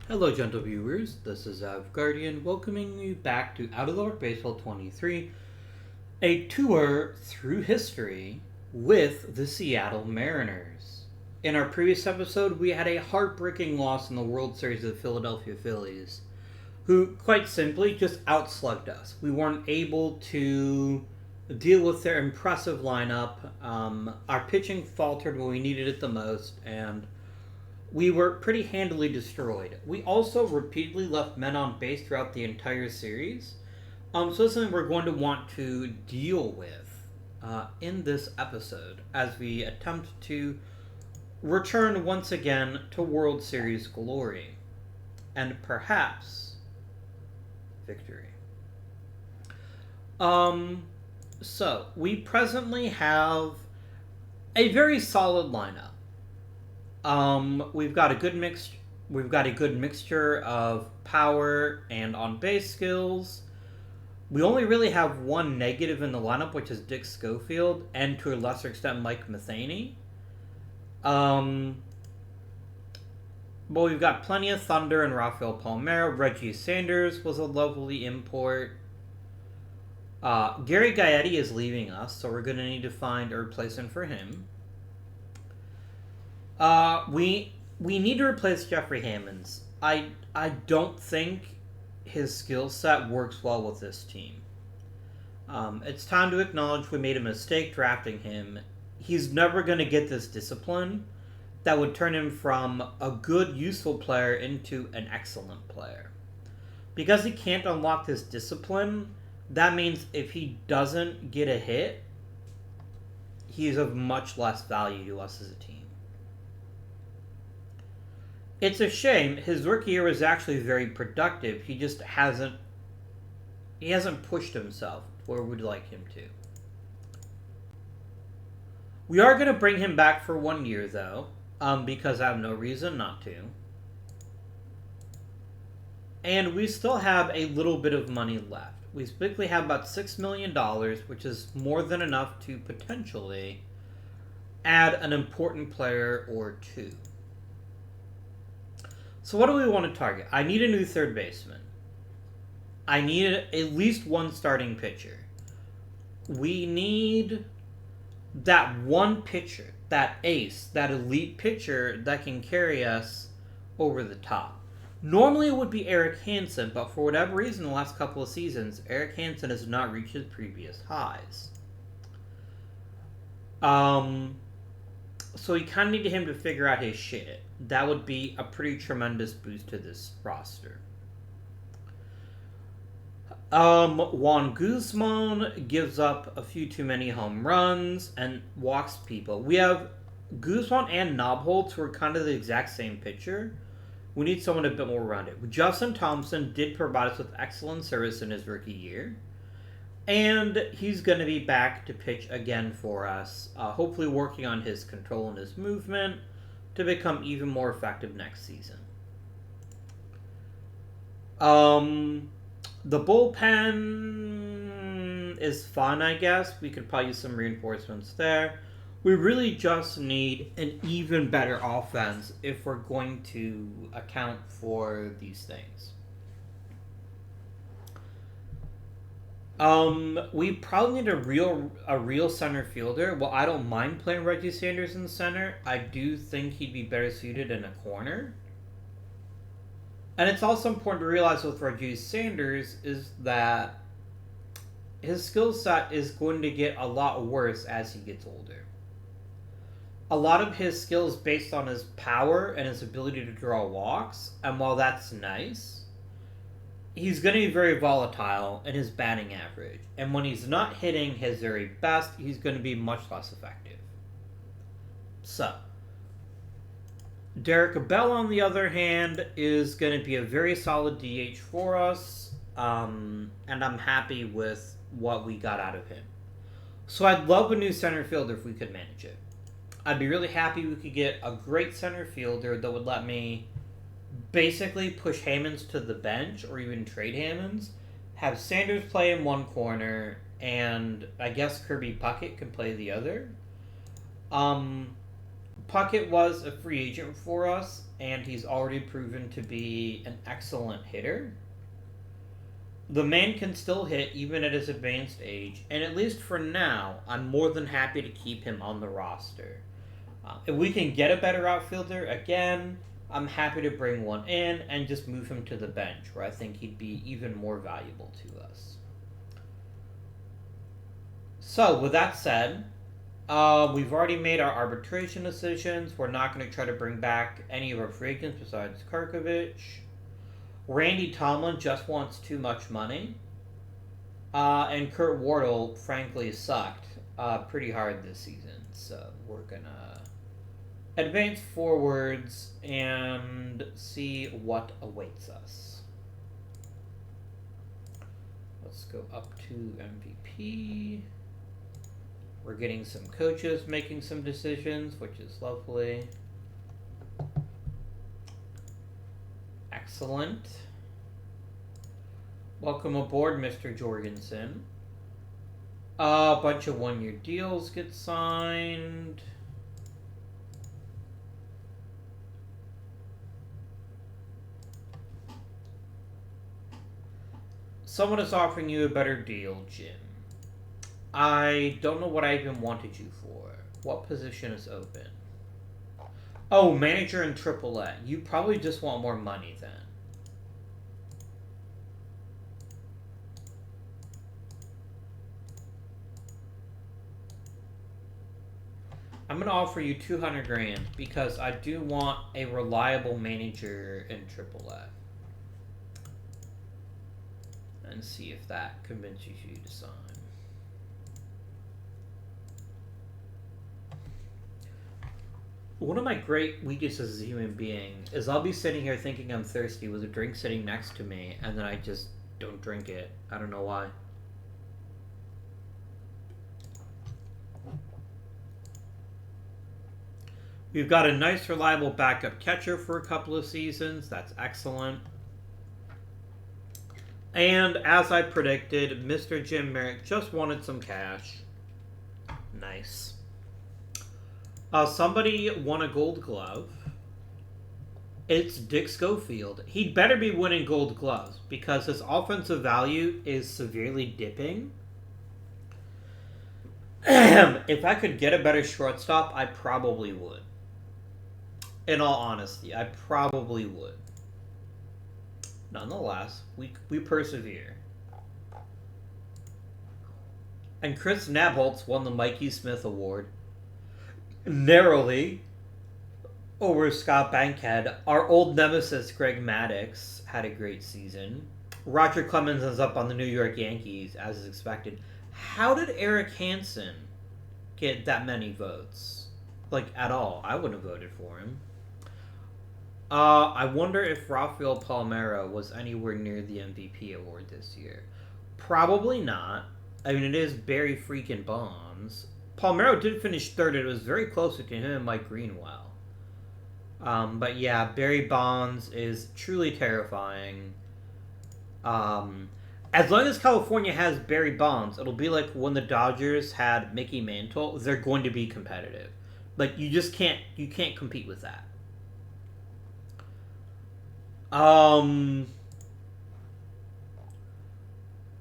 Hello, gentle viewers. This is Guardian welcoming you back to Out of the Park Baseball 23, a tour through history with the Seattle Mariners. In our previous episode, we had a heartbreaking loss in the World Series of the Philadelphia Phillies, who quite simply just outslugged us. We weren't able to deal with their impressive lineup. Our pitching faltered when we needed it the most, and we were pretty handily destroyed. We also repeatedly left men on base throughout the entire series. So this is something we're going to want to deal with in this episode as we attempt to return once again to World Series glory and perhaps victory. Um, so we presently have a very solid lineup. We've got a good mix. We've got a good mixture of power and on base skills. We only really have one negative in the lineup, which is Dick Schofield, and to a lesser extent Mike Matheny. Um, but we've got plenty of thunder and Rafael Palmeiro. Reggie Sanders was a lovely import. Gary Gaetti is leaving us, so we're going to need to find a replacement for him. We need to replace Jeffrey Hammonds. I don't think his skill set works well with this team. It's time to acknowledge we made a mistake drafting him. He's never going to get this discipline that would turn him from a good, useful player into an excellent player. Because he can't unlock this discipline, that means if he doesn't get a hit, he's of much less value to us as a team. It's a shame. His rookie year was actually very productive. He just hasn't pushed himself where we'd like him to. We are going to bring him back for 1 year though, because I have no reason not to. And we still have a little bit of money left. We typically have about $6 million, which is more than enough to potentially add an important player or two. So what do we want to target? I need a new third baseman. I need at least one starting pitcher. We need that one pitcher, that ace, that elite pitcher that can carry us over the top. Normally it would be Eric Hansen, but for whatever reason the last couple of seasons, Eric Hansen has not reached his previous highs. So we kind of need him to figure out his shit. That would be a pretty tremendous boost to this roster. Juan Guzman gives up a few too many home runs and walks people. We have Guzman and Knobholtz, who are kind of the exact same pitcher. We need someone a bit more rounded. Justin Thompson did provide us with excellent service in his rookie year. And he's going to be back to pitch again for us, hopefully working on his control and his movement to become even more effective next season. The bullpen is fun, I guess. We could probably use some reinforcements there. We really just need an even better offense if we're going to account for these things. We probably need a real center fielder. Well, I don't mind playing Reggie Sanders in the center. I do think he'd be better suited in a corner. And it's also important to realize with Reggie Sanders is that his skill set is going to get a lot worse as he gets older. A lot of his skill is based on his power and his ability to draw walks, and while that's nice, he's going to be very volatile in his batting average. And when he's not hitting his very best, he's going to be much less effective. So, Derek Bell, on the other hand, is going to be a very solid DH for us. And I'm happy with what we got out of him. So I'd love a new center fielder if we could manage it. I'd be really happy we could get a great center fielder that would let me basically push Hammonds to the bench or even trade Hammonds, have Sanders play in one corner, and I guess Kirby Puckett could play the other. Puckett was a free agent for us, and he's already proven to be an excellent hitter. The man can still hit even at his advanced age, and at least for now, I'm more than happy to keep him on the roster. If we can get a better outfielder, again, I'm happy to bring one in and just move him to the bench, where I think he'd be even more valuable to us. So, with that said, we've already made our arbitration decisions. We're not going to try to bring back any of our free agents besides Karkovic. Randy Tomlin just wants too much money. And Kurt Wardle, frankly, sucked pretty hard this season. So we're going to advance forwards and see what awaits us. Let's go up to MVP. We're getting some coaches making some decisions, which is lovely. Excellent. Welcome aboard, Mr. Jorgensen. A bunch of one-year deals get signed. Someone is offering you a better deal, Jim. I don't know what I even wanted you for. What position is open? Oh, manager in AAA. You probably just want more money then. I'm going to offer you 200 grand because I do want a reliable manager in AAA. And see if that convinces you to sign. One of my great weaknesses as a human being is I'll be sitting here thinking I'm thirsty with a drink sitting next to me, and then I just don't drink it. I don't know why. We've got a nice, reliable backup catcher for a couple of seasons. That's excellent. And as I predicted, Mr. Jim Merritt just wanted some cash. Nice. Somebody won a Gold Glove. It's Dick Schofield. He'd better be winning Gold Gloves because his offensive value is severely dipping. If I could get a better shortstop, I probably would. In all honesty, I probably would. Nonetheless, we persevere. And Chris Nabholz won the Mikey Smith Award. Narrowly over Scott Bankhead. Our old nemesis Greg Maddux had a great season. Roger Clemens is up on the New York Yankees, as is expected. How did Eric Hansen get that many votes? Like, at all. I wouldn't have voted for him. I wonder if Rafael Palmeiro was anywhere near the MVP award this year. Probably not. I mean, it is Barry freaking Bonds. Palmeiro did finish third. It was very close to him and Mike Greenwell. But yeah, Barry Bonds is truly terrifying. As long as California has Barry Bonds, it'll be like when the Dodgers had Mickey Mantle. They're going to be competitive. Like, you just can't compete with that.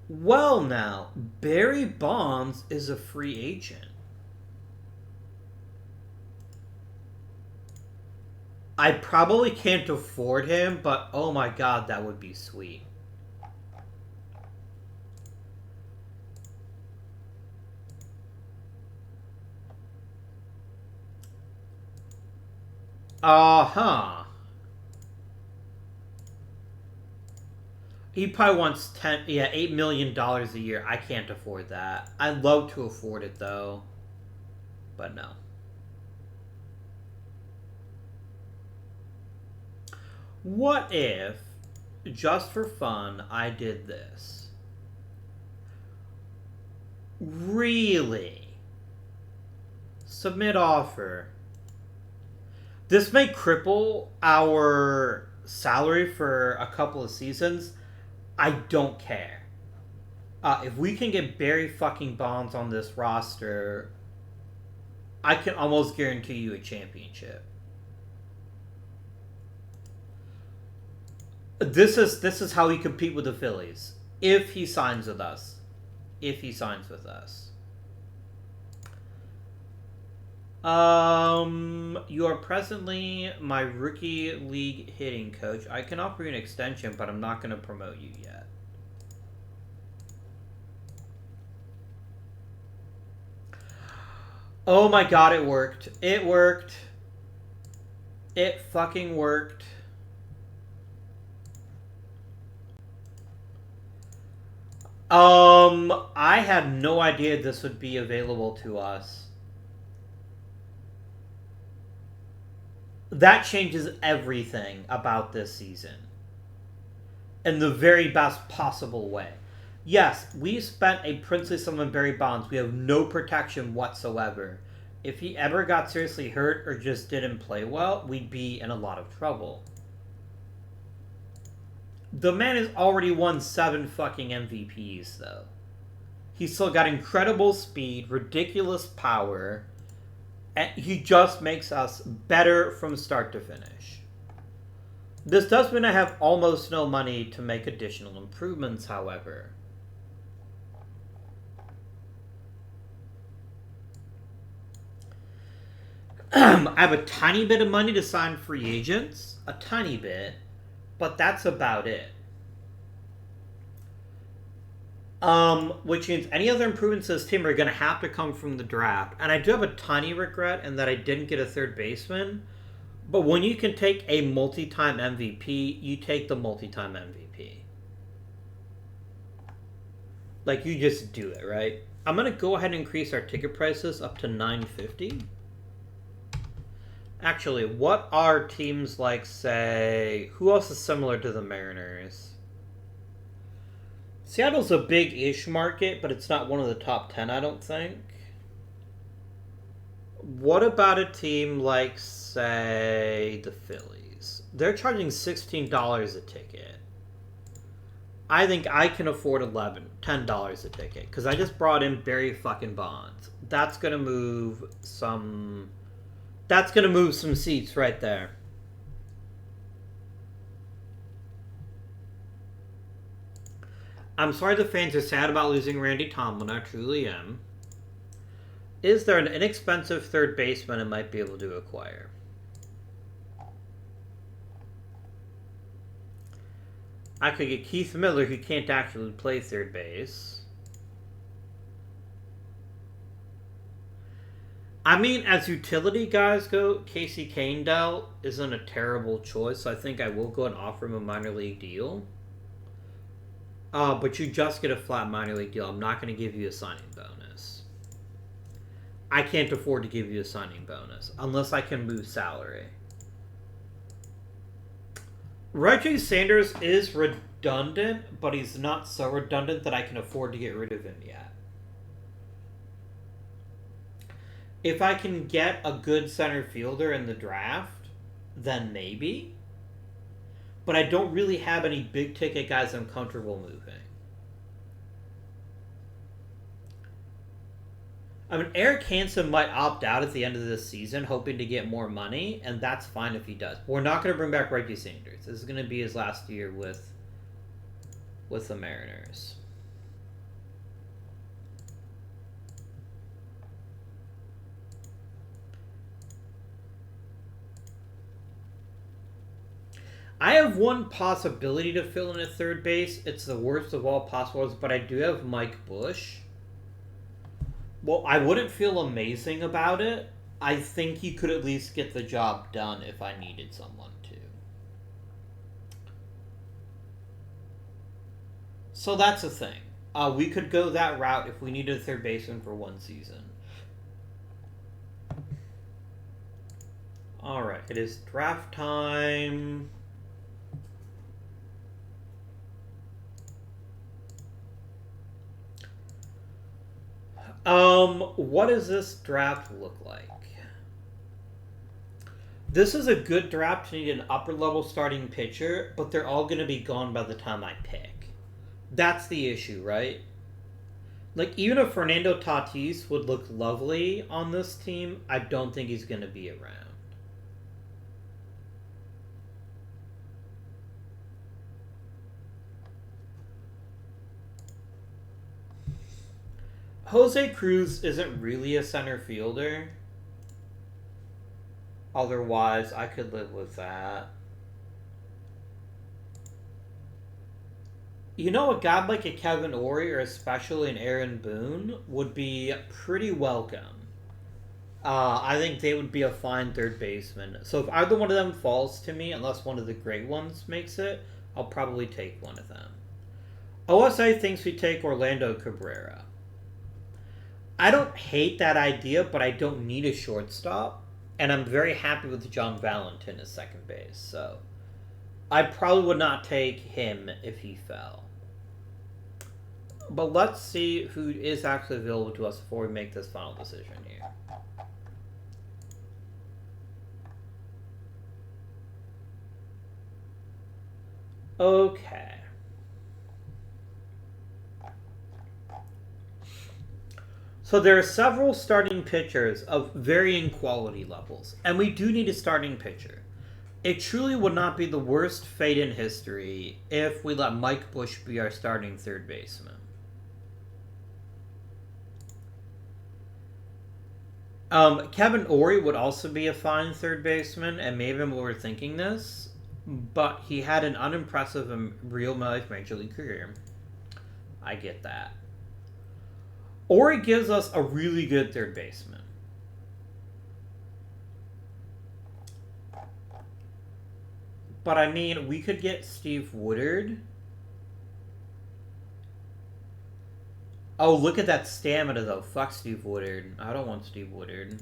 Well now, Barry Bonds is a free agent. I probably can't afford him, but oh my god, that would be sweet. Uh-huh. He probably wants $8 million a year. I can't afford that. I'd love to afford it though, but no. What if, just for fun, I did this? Really? Submit offer. This may cripple our salary for a couple of seasons. I don't care. If we can get Barry fucking Bonds on this roster, I can almost guarantee you a championship. This is how we compete with the Phillies. If he signs with us. If he signs with us. You are presently my rookie league hitting coach. I can offer you an extension, but I'm not going to promote you yet. Oh my god, it worked. It worked. It fucking worked. I had no idea this would be available to us. That changes everything about this season. In the very best possible way. Yes, we spent a princely sum in Barry Bonds. We have no protection whatsoever. If he ever got seriously hurt or just didn't play well, we'd be in a lot of trouble. The man has already won 7 fucking MVPs, though. He's still got incredible speed, ridiculous power, and he just makes us better from start to finish. This does mean I have almost no money to make additional improvements, however. I have a tiny bit of money to sign free agents. A tiny bit. But that's about it. Which means any other improvements to this team are going to have to come from the draft. And I do have a tiny regret in that I didn't get a third baseman. But when you can take a multi-time MVP, you take the multi-time MVP. Like, you just do it, right? I'm going to go ahead and increase our ticket prices up to $9.50. Actually, what are teams like, say... Who else is similar to the Mariners? Seattle's a big-ish market, but it's not one of the top 10, I don't think. What about a team like, say, the Phillies? They're charging $16 a ticket. I think I can afford $10 a ticket, because I just brought in Barry fucking Bonds. That's going to move some... That's going to move some seats right there. I'm sorry the fans are sad about losing Randy Tomlin. I truly am. Is there an inexpensive third baseman I might be able to acquire? I could get Keith Miller, who can't actually play third base. I mean, as utility guys go, Casey Canedell isn't a terrible choice. So I think I will go and offer him a minor league deal. But you just get a flat minor league deal. I'm not going to give you a signing bonus. I can't afford to give you a signing bonus unless I can move salary. Reggie Sanders is redundant, but he's not so redundant that I can afford to get rid of him yet. If I can get a good center fielder in the draft, then maybe. But I don't really have any big ticket guys I'm comfortable moving. I mean, Eric Hansen might opt out at the end of this season, hoping to get more money, and that's fine if he does. We're not going to bring back Reggie Sanders. This is going to be his last year with the Mariners. I have one possibility to fill in at third base. It's the worst of all possibles, but I do have Mike Bush. Well, I wouldn't feel amazing about it. I think he could at least get the job done if I needed someone to. So that's the thing. We could go that route if we needed a third baseman for one season. Alright, it is draft time. What does this draft look like? This is a good draft to need an upper-level starting pitcher, but they're all going to be gone by the time I pick. That's the issue, right? Like, even if Fernando Tatis would look lovely on this team, I don't think he's going to be around. Jose Cruz isn't really a center fielder. Otherwise, I could live with that. You know, a guy like a Kevin Ory or especially an Aaron Boone would be pretty welcome. I think they would be a fine third baseman. So if either one of them falls to me, unless one of the great ones makes it, I'll probably take one of them. OSA thinks we take Orlando Cabrera. I don't hate that idea, but I don't need a shortstop. And I'm very happy with John Valentin as second base. So I probably would not take him if he fell. But let's see who is actually available to us before we make this final decision here. Okay. So there are several starting pitchers of varying quality levels, and we do need a starting pitcher. It truly would not be the worst fate in history if we let Mike Bush be our starting third baseman. Kevin Ory would also be a fine third baseman, and maybe we were thinking this, but he had an unimpressive real life major league career. I get that. Ory gives us a really good third baseman. But I mean, we could get Steve Woodard. Oh, look at that stamina, though. Fuck Steve Woodard. I don't want Steve Woodard.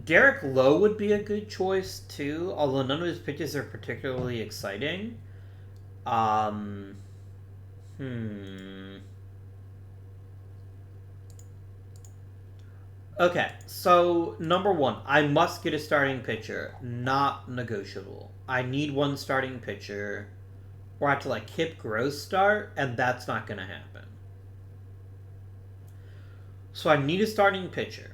Derek Lowe would be a good choice, too, although none of his pitches are particularly exciting. Okay, so number one, I must get a starting pitcher. Not negotiable. I need one starting pitcher. Or I have to like Kip Gross start, and that's not going to happen. So I need a starting pitcher.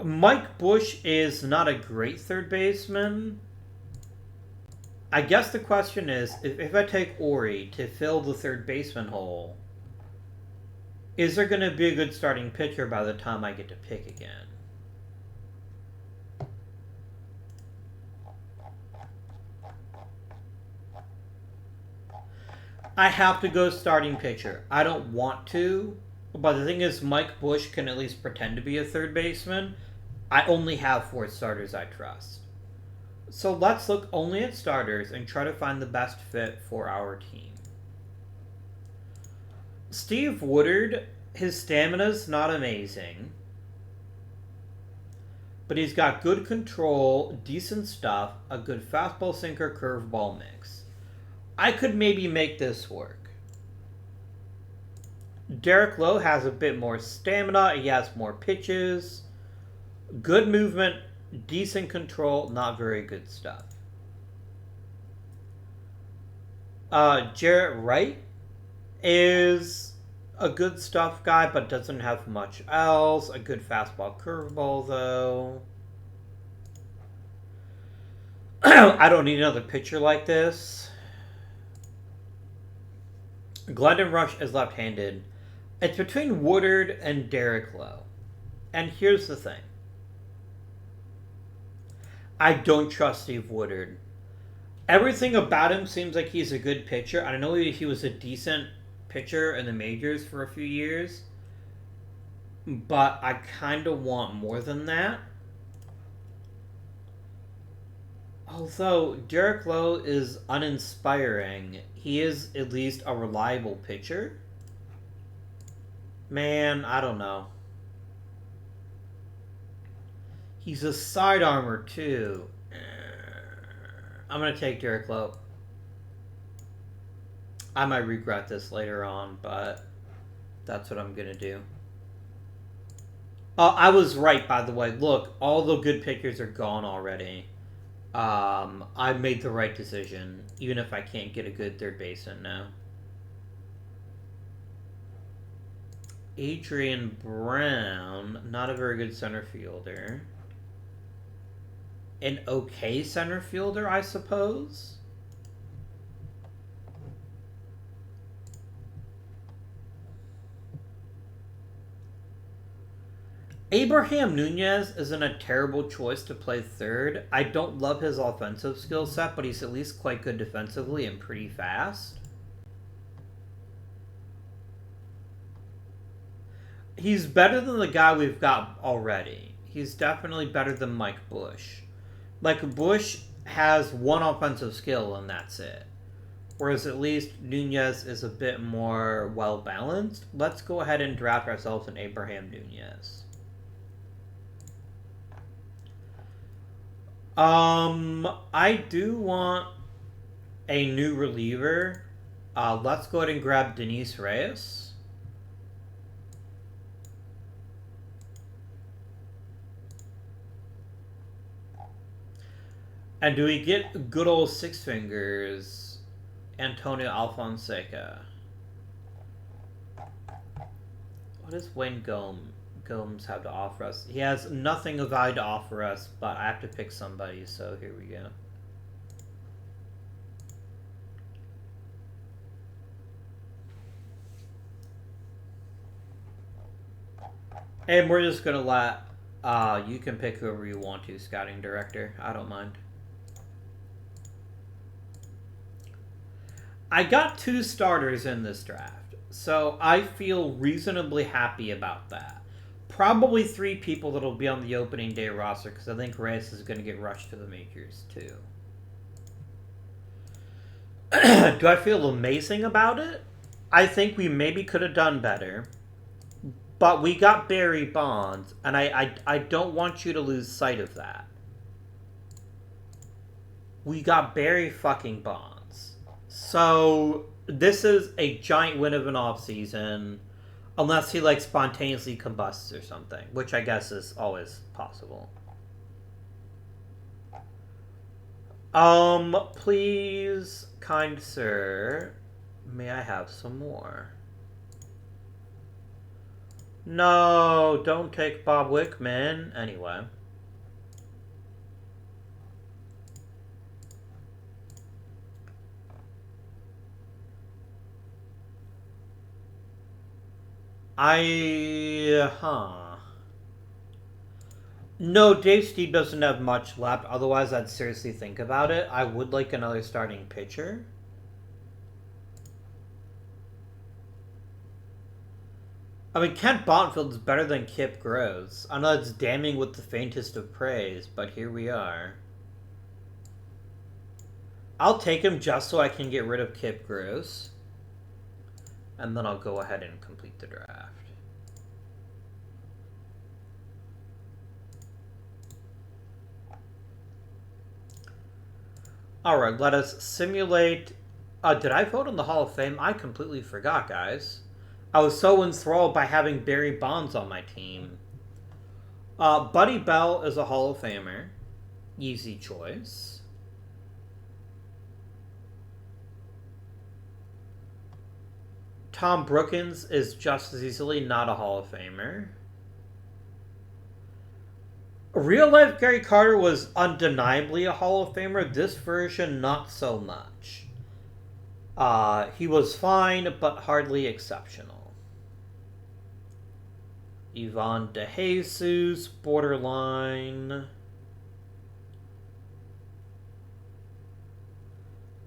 Mike Bush is not a great third baseman. I guess the question is, if I take Ory to fill the third baseman hole, is there going to be a good starting pitcher by the time I get to pick again? I have to go starting pitcher. I don't want to, but the thing is, Mike Bush can at least pretend to be a third baseman. I only have 4 starters I trust. So let's look only at starters and try to find the best fit for our team. Steve Woodard, his stamina's not amazing, but he's got good control, decent stuff, a good fastball sinker curveball mix. I could maybe make this work. Derek Lowe has a bit more stamina, he has more pitches, good movement, decent control, not very good stuff. Jarrett Wright is a good stuff guy, but doesn't have much else. A good fastball curveball, though. I don't need another pitcher like this. Glendon Rush is left-handed. It's between Woodard and Derek Lowe. And here's the thing. I don't trust Steve Woodard. Everything about him seems like he's a good pitcher. I know he was a decent pitcher in the majors for a few years, but I kind of want more than that. Although Derek Lowe is uninspiring, he is at least a reliable pitcher. Man, I don't know. He's a sidearmer, too. I'm going to take Derek Lowe. I might regret this later on, but that's what I'm going to do. I was right, by the way. Look, all the good pitchers are gone already. I made the right decision, even if I can't get a good third baseman now. Adrian Brown, not a very good center fielder. An okay center fielder, I suppose. Abraham Nunez isn't a terrible choice to play third. I don't love his offensive skill set, but he's at least quite good defensively and pretty fast. He's better than the guy we've got already. He's definitely better than Mike Bush. Like, Bush has one offensive skill and that's it. Whereas at least Nunez is a bit more well-balanced. Let's go ahead and draft ourselves an Abraham Nunez. I do want a new reliever. Let's go ahead and grab Denise Reyes. And do we get good old Six Fingers, Antonio Alfonseca? What does Wayne Gomes have to offer us? He has nothing of value to offer us, but I have to pick somebody, so here we go. And we're just going to let... you can pick whoever you want to, scouting director. I don't mind. I got 2 starters in this draft, so I feel reasonably happy about that. Probably 3 people that'll be on the opening day roster, because I think Reyes is going to get rushed to the majors, too. Do I feel amazing about it? I think we maybe could have done better. But we got Barry Bonds, and I don't want you to lose sight of that. We got Barry fucking Bonds. So, this is a giant win of an offseason, unless he, like, spontaneously combusts or something, which I guess is always possible. Please, kind sir, may I have some more? No, don't take Bob Wickman. Anyway. No, Dave Steve doesn't have much left. Otherwise, I'd seriously think about it. I would like another starting pitcher. I mean, Kent Bonfield's better than Kip Gross. I know it's damning with the faintest of praise, but here we are. I'll take him just so I can get rid of Kip Gross. And then I'll go ahead and complete the draft. Alright, let us simulate... did I vote in the Hall of Fame? I completely forgot, guys. I was so enthralled by having Barry Bonds on my team. Buddy Bell is a Hall of Famer. Easy choice. Tom Brookins is just as easily not a Hall of Famer. Real life Gary Carter was undeniably a Hall of Famer. This version, not so much. He was fine, but hardly exceptional. Ivan DeJesus, borderline.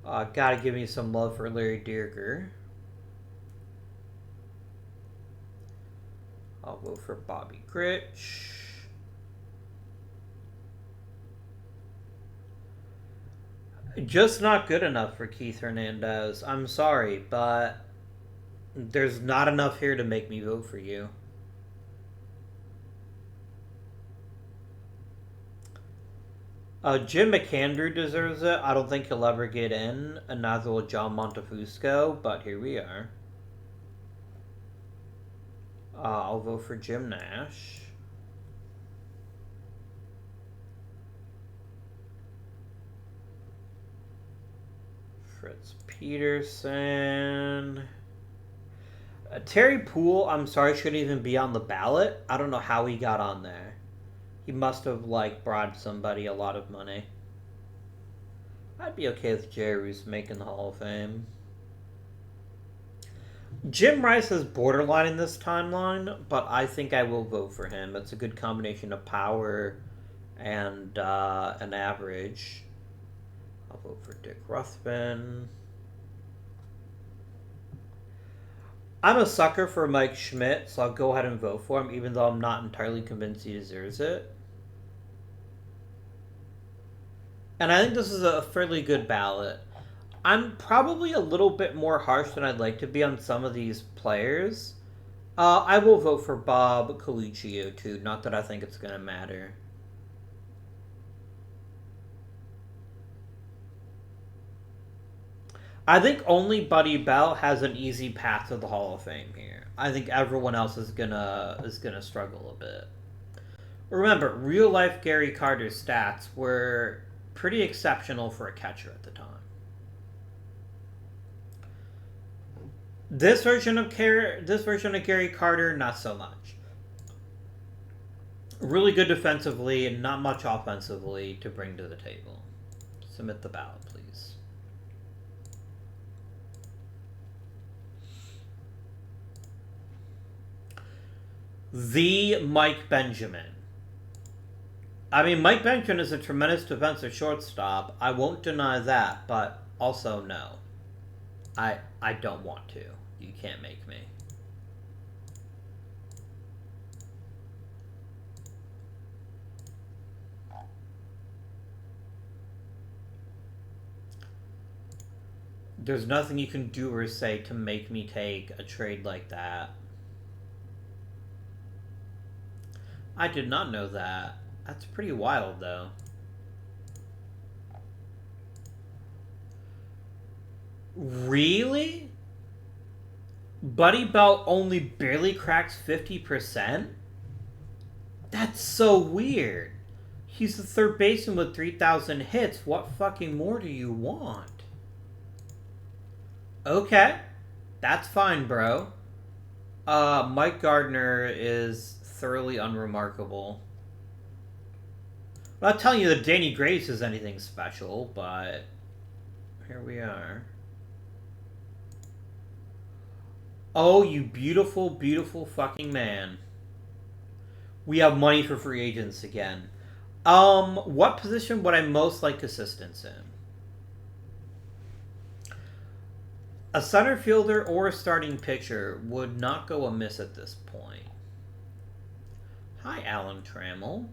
Gotta give me some love for Larry Dierger. I'll go for Bobby Grich. Just not good enough for Keith Hernandez. I'm sorry, but there's not enough here to make me vote for you. Jim McAndrew deserves it. I don't think he'll ever get in, and neither will John Montefusco, but here we are. I'll vote for Jim Nash. Fritz Peterson. Terry Poole, I'm sorry, shouldn't even be on the ballot. I don't know how he got on there. He must have, like, bribed somebody a lot of money. I'd be okay with Jerry Roos making the Hall of Fame. Jim Rice is borderline in this timeline, but I think I will vote for him. It's a good combination of power and an average. I'll vote for Dick Ruthven. I'm a sucker for Mike Schmidt, so I'll go ahead and vote for him, even though I'm not entirely convinced he deserves it. And I think this is a fairly good ballot. I'm probably a little bit more harsh than I'd like to be on some of these players. I will vote for Bob Colicchio, too. Not that I think it's going to matter. I think only Buddy Bell has an easy path to the Hall of Fame here. I think everyone else is gonna struggle a bit. Remember, real life Gary Carter's stats were pretty exceptional for a catcher at the time. This version of Gary Carter, not so much. Really good defensively and not much offensively to bring to the table. Submit the ballot, please. The Mike Benjamin. I mean, Mike Benjamin is a tremendous defensive shortstop. I won't deny that, but also no. I don't want to. You can't make me. There's nothing you can do or say to make me take a trade like that. I did not know that. That's pretty wild, though. Really? Buddy Bell only barely cracks 50%? That's so weird. He's the third baseman with 3,000 hits. What fucking more do you want? Okay. That's fine, bro. Mike Gardner is thoroughly unremarkable. I'm not telling you that Danny Grace is anything special, but here we are. Oh, you beautiful, beautiful fucking man. We have money for free agents again. What position would I most like assistance in? A center fielder or a starting pitcher would not go amiss at this point. Hi, Alan Trammell.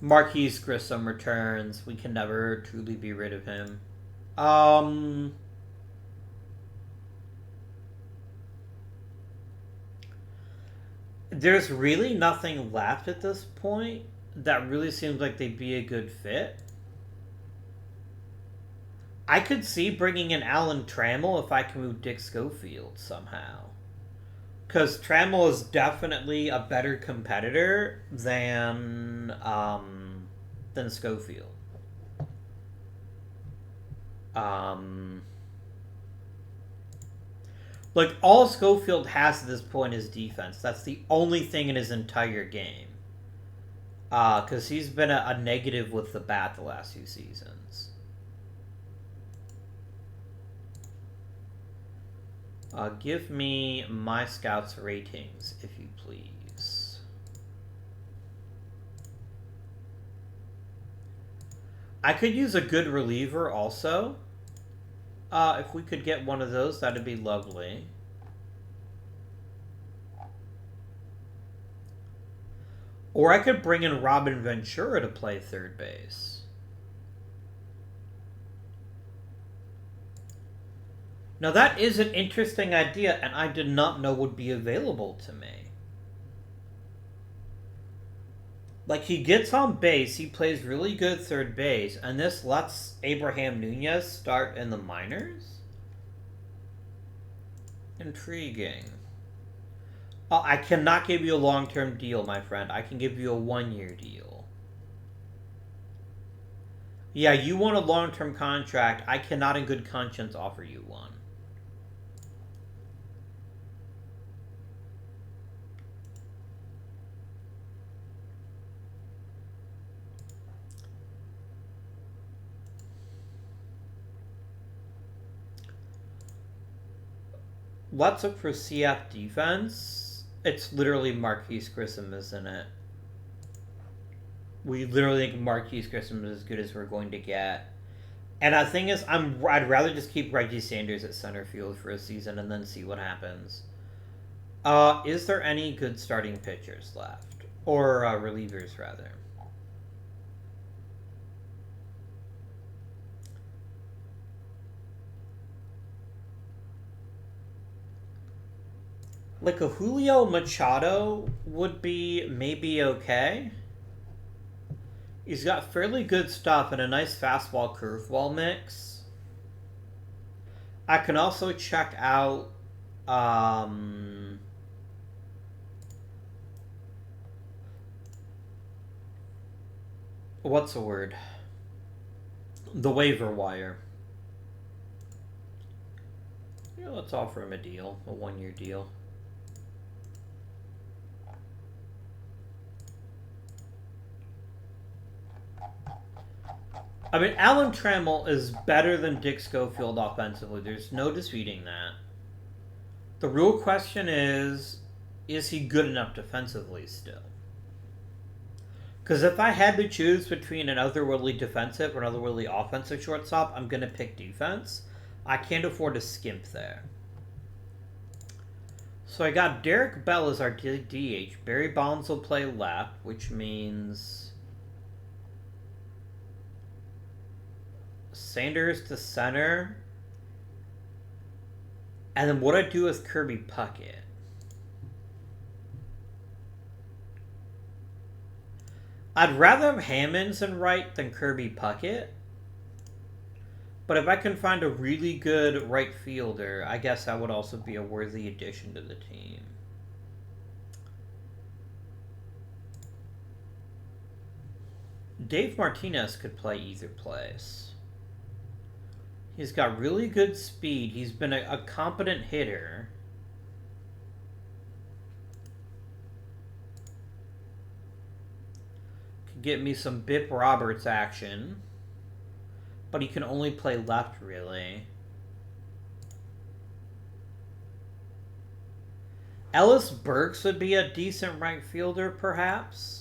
Marquise Grissom returns. We can never truly be rid of him. There's really nothing left at this point that really seems like they'd be a good fit. I could see bringing in Alan Trammell if I can move Dick Schofield somehow. Because Trammell is definitely a better competitor than Schofield. Like, all Schofield has at this point is defense. That's the only thing in his entire game. Because he's been a negative with the bat the last few seasons. Give me my scouts' ratings, if you please. I could use a good reliever also. If we could get one of those, that'd be lovely. Or I could bring in Robin Ventura to play third base. Now that is an interesting idea, and I did not know would be available to me. Like, he gets on base, he plays really good third base, and this lets Abraham Nunez start in the minors? Intriguing. I cannot give you a long-term deal, my friend. I can give you a one-year deal. Yeah, you want a long-term contract. I cannot in good conscience offer you one. Let's look for CF defense. It's literally Marquise Grissom, isn't it? We literally think Marquise Grissom is as good as we're going to get. And the thing is, I'd rather just keep Reggie Sanders at center field for a season and then see what happens. Is there any good starting pitchers left? Or relievers, rather? Like a Julio Machado would be maybe okay. He's got fairly good stuff and a nice fastball curveball mix. I can also check out what's the word? The waiver wire. Yeah, let's offer him a deal, a 1-year deal. I mean, Alan Trammell is better than Dick Schofield offensively. There's no disputing that. The real question is he good enough defensively still? Because if I had to choose between an otherworldly defensive or an otherworldly offensive shortstop, I'm going to pick defense. I can't afford to skimp there. So I got Derek Bell as our DH. Barry Bonds will play left, which means Sanders to center. And then what I do with Kirby Puckett? I'd rather have Hammonds in right than Kirby Puckett. But if I can find a really good right fielder, I guess that would also be a worthy addition to the team. Dave Martinez could play either place. He's got really good speed. He's been a competent hitter. Could get me some Bip Roberts action. But he can only play left, really. Ellis Burks would be a decent right fielder, perhaps.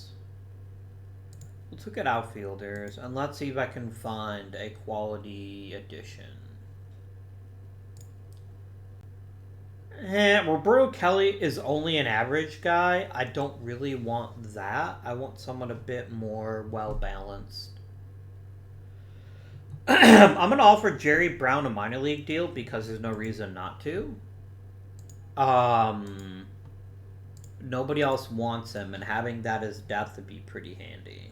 Let's look at outfielders, and let's see if I can find a quality addition. Roberto Kelly is only an average guy. I don't really want that. I want someone a bit more well-balanced. I'm going to offer Jerry Brown a minor league deal because there's no reason not to. Nobody else wants him, and having that as depth would be pretty handy.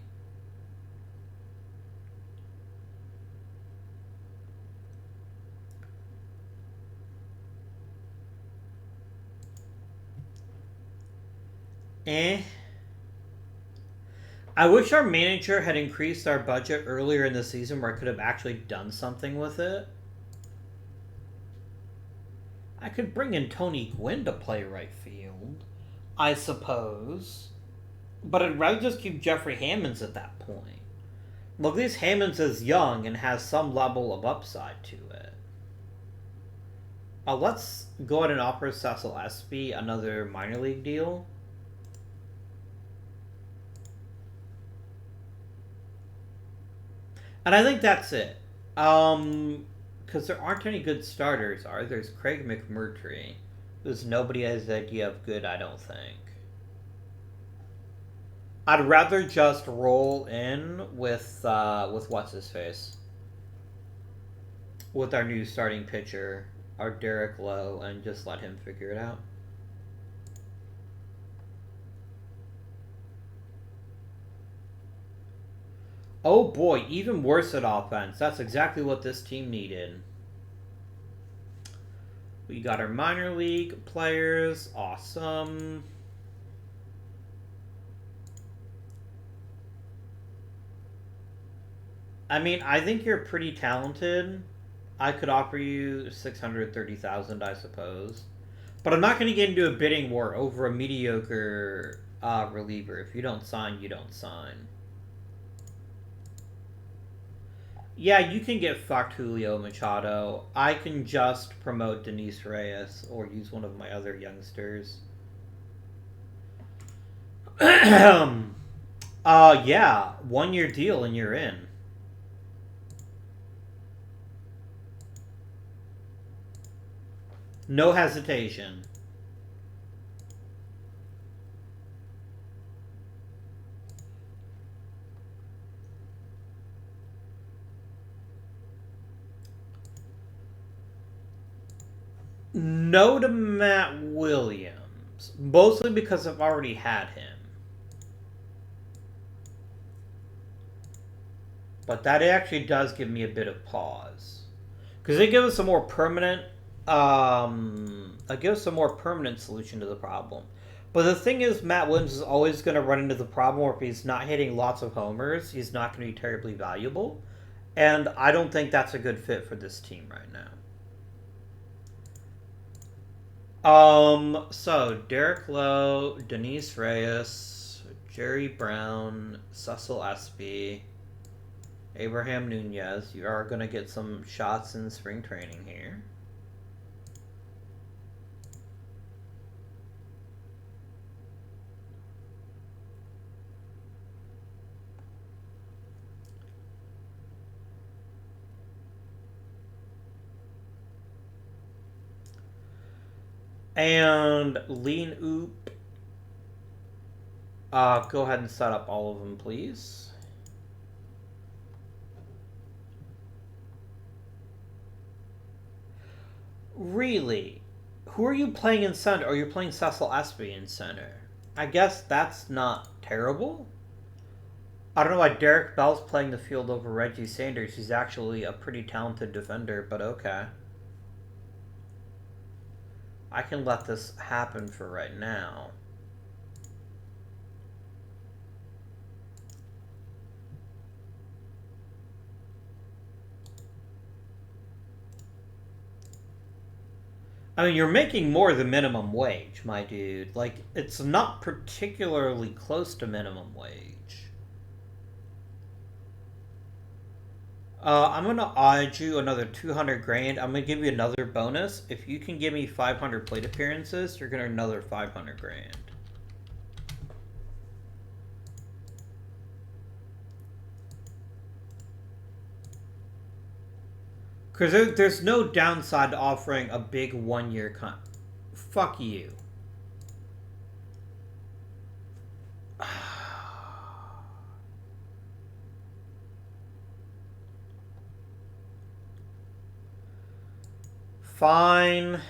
I wish our manager had increased our budget earlier in the season where I could have actually done something with it. I could bring in Tony Gwynn to play right field, I suppose. But I'd rather just keep Jeffrey Hammonds at that point. Look, this Hammonds is young and has some level of upside to it. Let's go ahead and offer Cecil Espy another minor league deal. And I think that's it. Because there aren't any good starters, are there? There's Craig McMurtry. There's nobody has the idea of good, I don't think. I'd rather just roll in with what's his face, with our new starting pitcher, our Derek Lowe, and just let him figure it out. Oh boy, even worse at offense. That's exactly what this team needed. We got our minor league players. Awesome. I mean, I think you're pretty talented. I could offer you 630,000, I suppose. But I'm not going to get into a bidding war over a mediocre reliever. If you don't sign, you don't sign. Yeah, you can get fucked Julio Machado. I can just promote Denise Reyes or use one of my other youngsters. Yeah, 1 year deal and you're in. No hesitation. No to Matt Williams, mostly because I've already had him. But that actually does give me a bit of pause. Because they give us a more permanent it gives a more permanent solution to the problem. But the thing is, Matt Williams is always going to run into the problem where if he's not hitting lots of homers, he's not going to be terribly valuable. And I don't think that's a good fit for this team right now. So Derek Lowe, Denise Reyes, Jerry Brown, Cecil Espy, Abraham Nunez. You are going to get some shots in spring training here. And Lean Oop. Go ahead and set up all of them, please. Really? Who are you playing in center? Or you're playing Cecil Espy in center? I guess that's not terrible. I don't know why Derek Bell's playing the field over Reggie Sanders. He's actually a pretty talented defender, but okay. I can let this happen for right now. I mean, you're making more than minimum wage, my dude. Like, it's not particularly close to minimum wage. I'm gonna odd you another 200 grand. I'm gonna give you another bonus. If you can give me 500 plate appearances, you're gonna another 500 grand. Because there's no downside to offering a big 1 year Fuck you. Fine.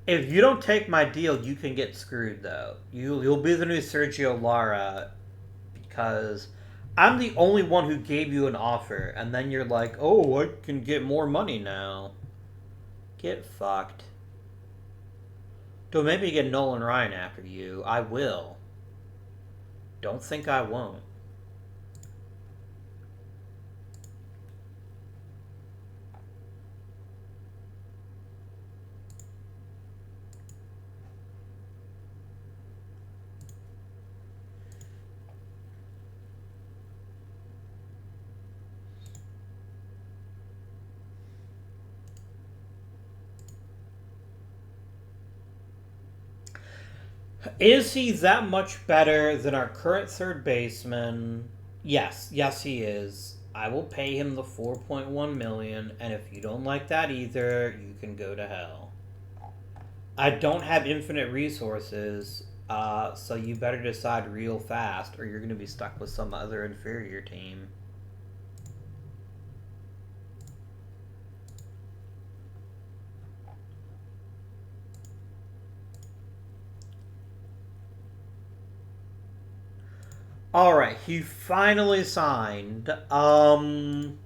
If you don't take my deal, you can get screwed, though. You'll be the new Sergio Lara because I'm the only one who gave you an offer, and then you're like, oh, I can get more money now. Get fucked. Don't maybe get Nolan Ryan after you. I will. Don't think I won't. Is he that much better than our current third baseman? Yes, yes he is. I will pay him the 4.1 million, and if you don't like that either, you can go to hell. I don't have infinite resources, so you better decide real fast, or you're going to be stuck with some other inferior team. Alright, he finally signed. And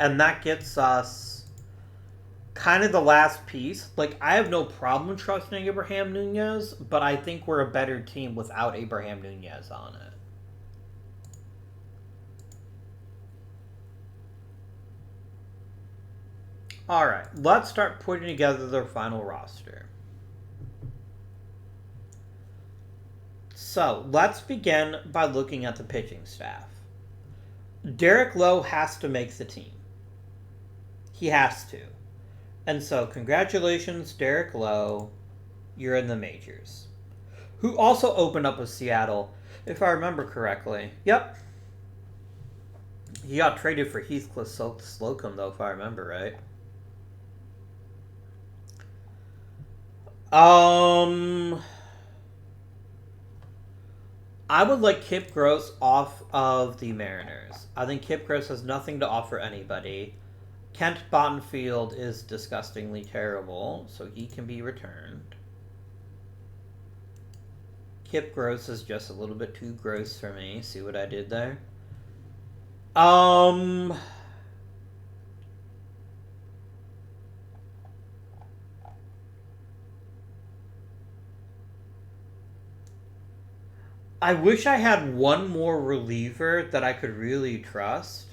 that gets us kind of the last piece. Like, I have no problem trusting Abraham Nunez, but I think we're a better team without Abraham Nunez on it. Alright, let's start putting together their final roster. So, let's begin by looking at the pitching staff. Derek Lowe has to make the team. He has to. And so, congratulations, Derek Lowe. You're in the majors. Who also opened up with Seattle, if I remember correctly. Yep. He got traded for Heathcliff Slocum, though, if I remember right. I would like Kip Gross off of the Mariners. I think Kip Gross has nothing to offer anybody. Kent Bottenfield is disgustingly terrible, so he can be returned. Kip Gross is just a little bit too gross for me. See what I did there? I wish I had one more reliever that I could really trust.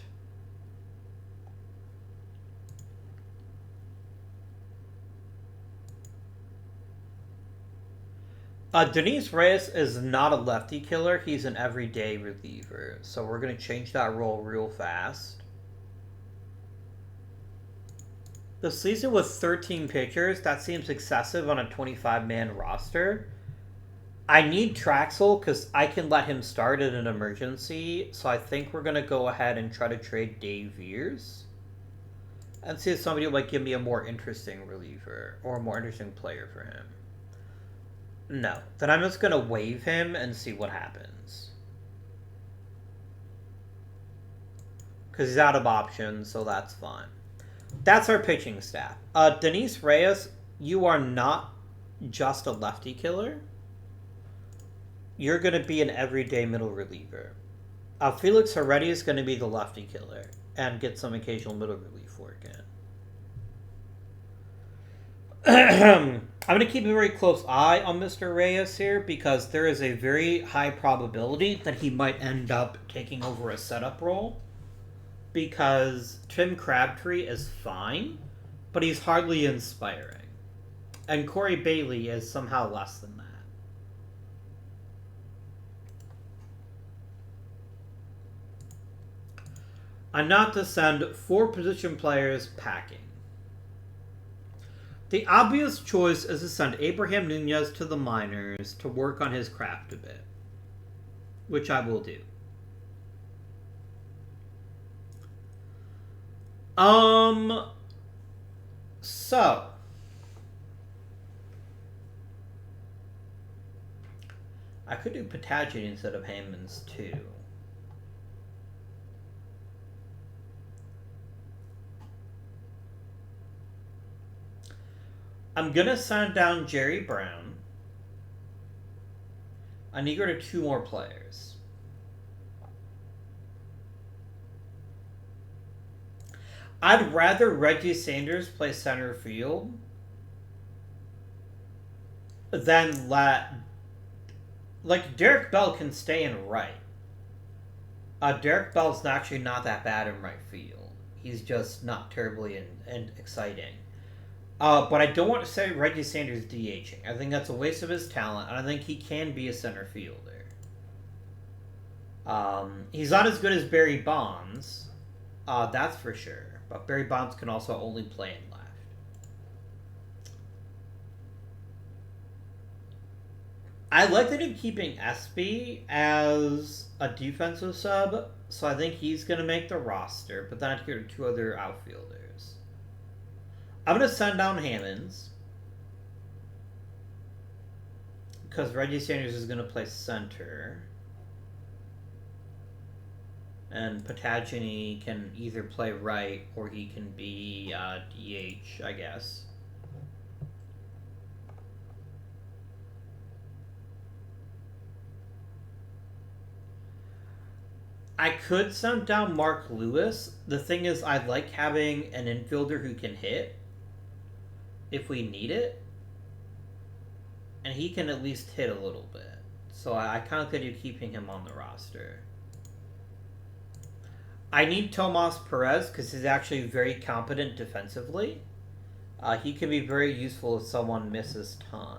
Denise Reyes is not a lefty killer. He's an everyday reliever. So we're going to change that role real fast. The season with 13 pitchers, that seems excessive on a 25-man roster. I need Traxel because I can let him start in an emergency. So I think we're going to go ahead and try to trade Dave Veers. And see if somebody will give me a more interesting reliever or a more interesting player for him. No. Then I'm just going to waive him and see what happens. Because he's out of options, so that's fine. That's our pitching staff. Denise Reyes, you are not just a lefty killer. You're going to be an everyday middle reliever. Felix Heredia is going to be the lefty killer and get some occasional middle relief work in. I'm going to keep a very close eye on Mr. Reyes here because there is a very high probability that he might end up taking over a setup role because Tim Crabtree is fine, but he's hardly inspiring. And Corey Bailey is somehow less than that. I'm not to send 4 position players packing. The obvious choice is to send Abraham Nunez to the minors to work on his craft a bit, which I will do. So I could do Pataggi instead of Hammonds too. I'm going to send down Jerry Brown. I need to go to 2 more players. I'd rather Reggie Sanders play center field than let... Derek Bell can stay in right. Derek Bell's actually not that bad in right field. He's just not terribly and exciting. But I don't want to say Reggie Sanders DHing. I think that's a waste of his talent, and I think he can be a center fielder. He's not as good as Barry Bonds, that's for sure. But Barry Bonds can also only play in left. I like that I'm keeping Espy as a defensive sub, so I think he's going to make the roster, but then I have to go to 2 other outfielders. I'm going to send down Hammonds because Reggie Sanders is going to play center. And Pataggi can either play right or he can be DH, I guess. I could send down Mark Lewis. The thing is, I like having an infielder who can hit if we need it. And he can at least hit a little bit. So I kind of could do keeping him on the roster. I need Tomas Perez because he's actually very competent defensively. He can be very useful if someone misses time.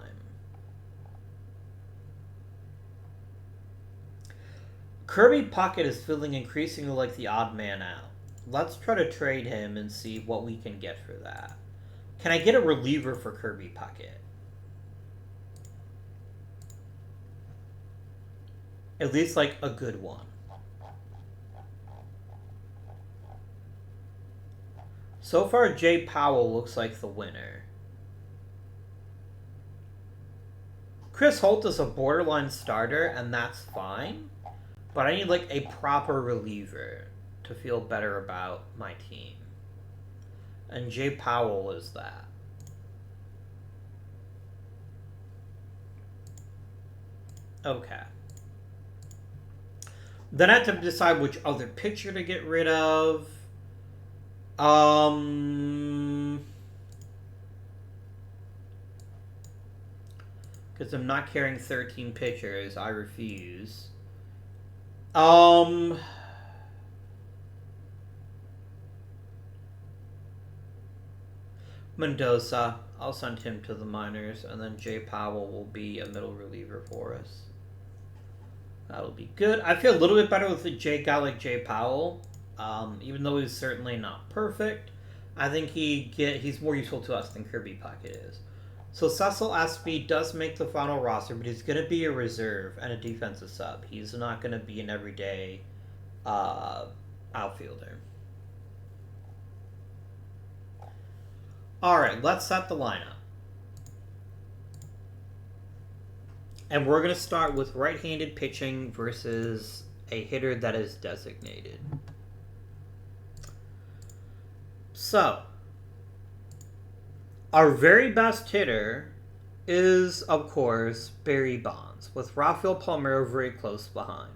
Kirby Puckett is feeling increasingly like the odd man out. Let's try to trade him and see what we can get for that. Can I get a reliever for Kirby Puckett? At least, like, a good one. So far, Jay Powell looks like the winner. Chris Holt is a borderline starter, and that's fine. But I need, like, a proper reliever to feel better about my team. And Jay Powell is that. Okay. Then I have to decide which other pitcher to get rid of. Because I'm not carrying 13 pitchers, I refuse. Mendoza. I'll send him to the minors, and then Jay Powell will be a middle reliever for us. That'll be good. I feel a little bit better with a guy like Jay Powell. Even though he's certainly not perfect, I think he's more useful to us than Kirby Puckett is. So Cecil Espy does make the final roster, but he's going to be a reserve and a defensive sub. He's not going to be an everyday outfielder. Alright, let's set the lineup. And we're going to start with right-handed pitching versus a hitter that is designated. So, our very best hitter is, of course, Barry Bonds, with Rafael Palmeiro very close behind.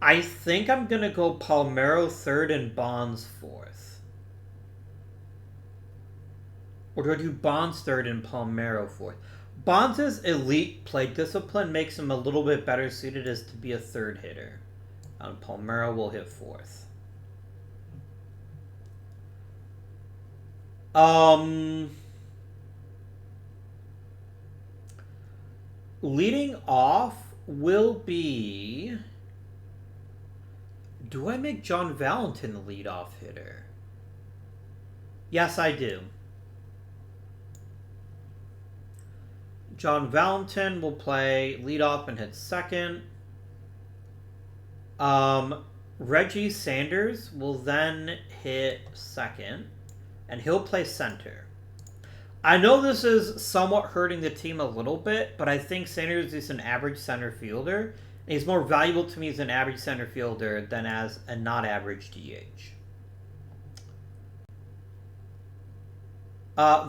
I think I'm going to go Palmeiro third and Bonds fourth. Or do I do Bonds third and Palmeiro fourth? Bonds' elite plate discipline makes him a little bit better suited as to be a third hitter. And Palmeiro will hit fourth. Leading off will be... Do I make John Valentin the leadoff hitter? Yes, I do. John Valentin will play leadoff and hit second. Reggie Sanders will then hit second, and he'll play center. I know this is somewhat hurting the team a little bit, but I think Sanders is an average center fielder. He's more valuable to me as an average center fielder than as a not average DH.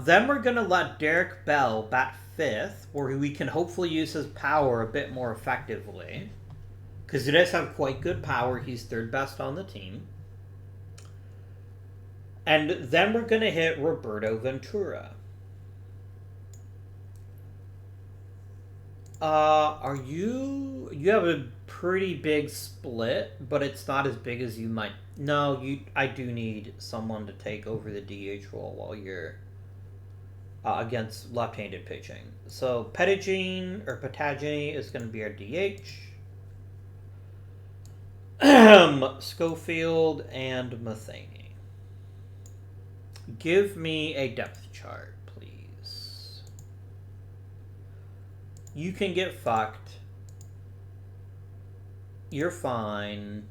Then we're going to let Derek Bell bat fifth, where we can hopefully use his power a bit more effectively. Because he does have quite good power. He's third best on the team. And then we're going to hit Roberto Ventura. You have a pretty big split, but it's not as big as you might. No, I do need someone to take over the DH role while you're against left-handed pitching. So Pettigene is going to be our DH. Schofield and Matheny. Give me a depth chart, please. You can get fucked. You're fine.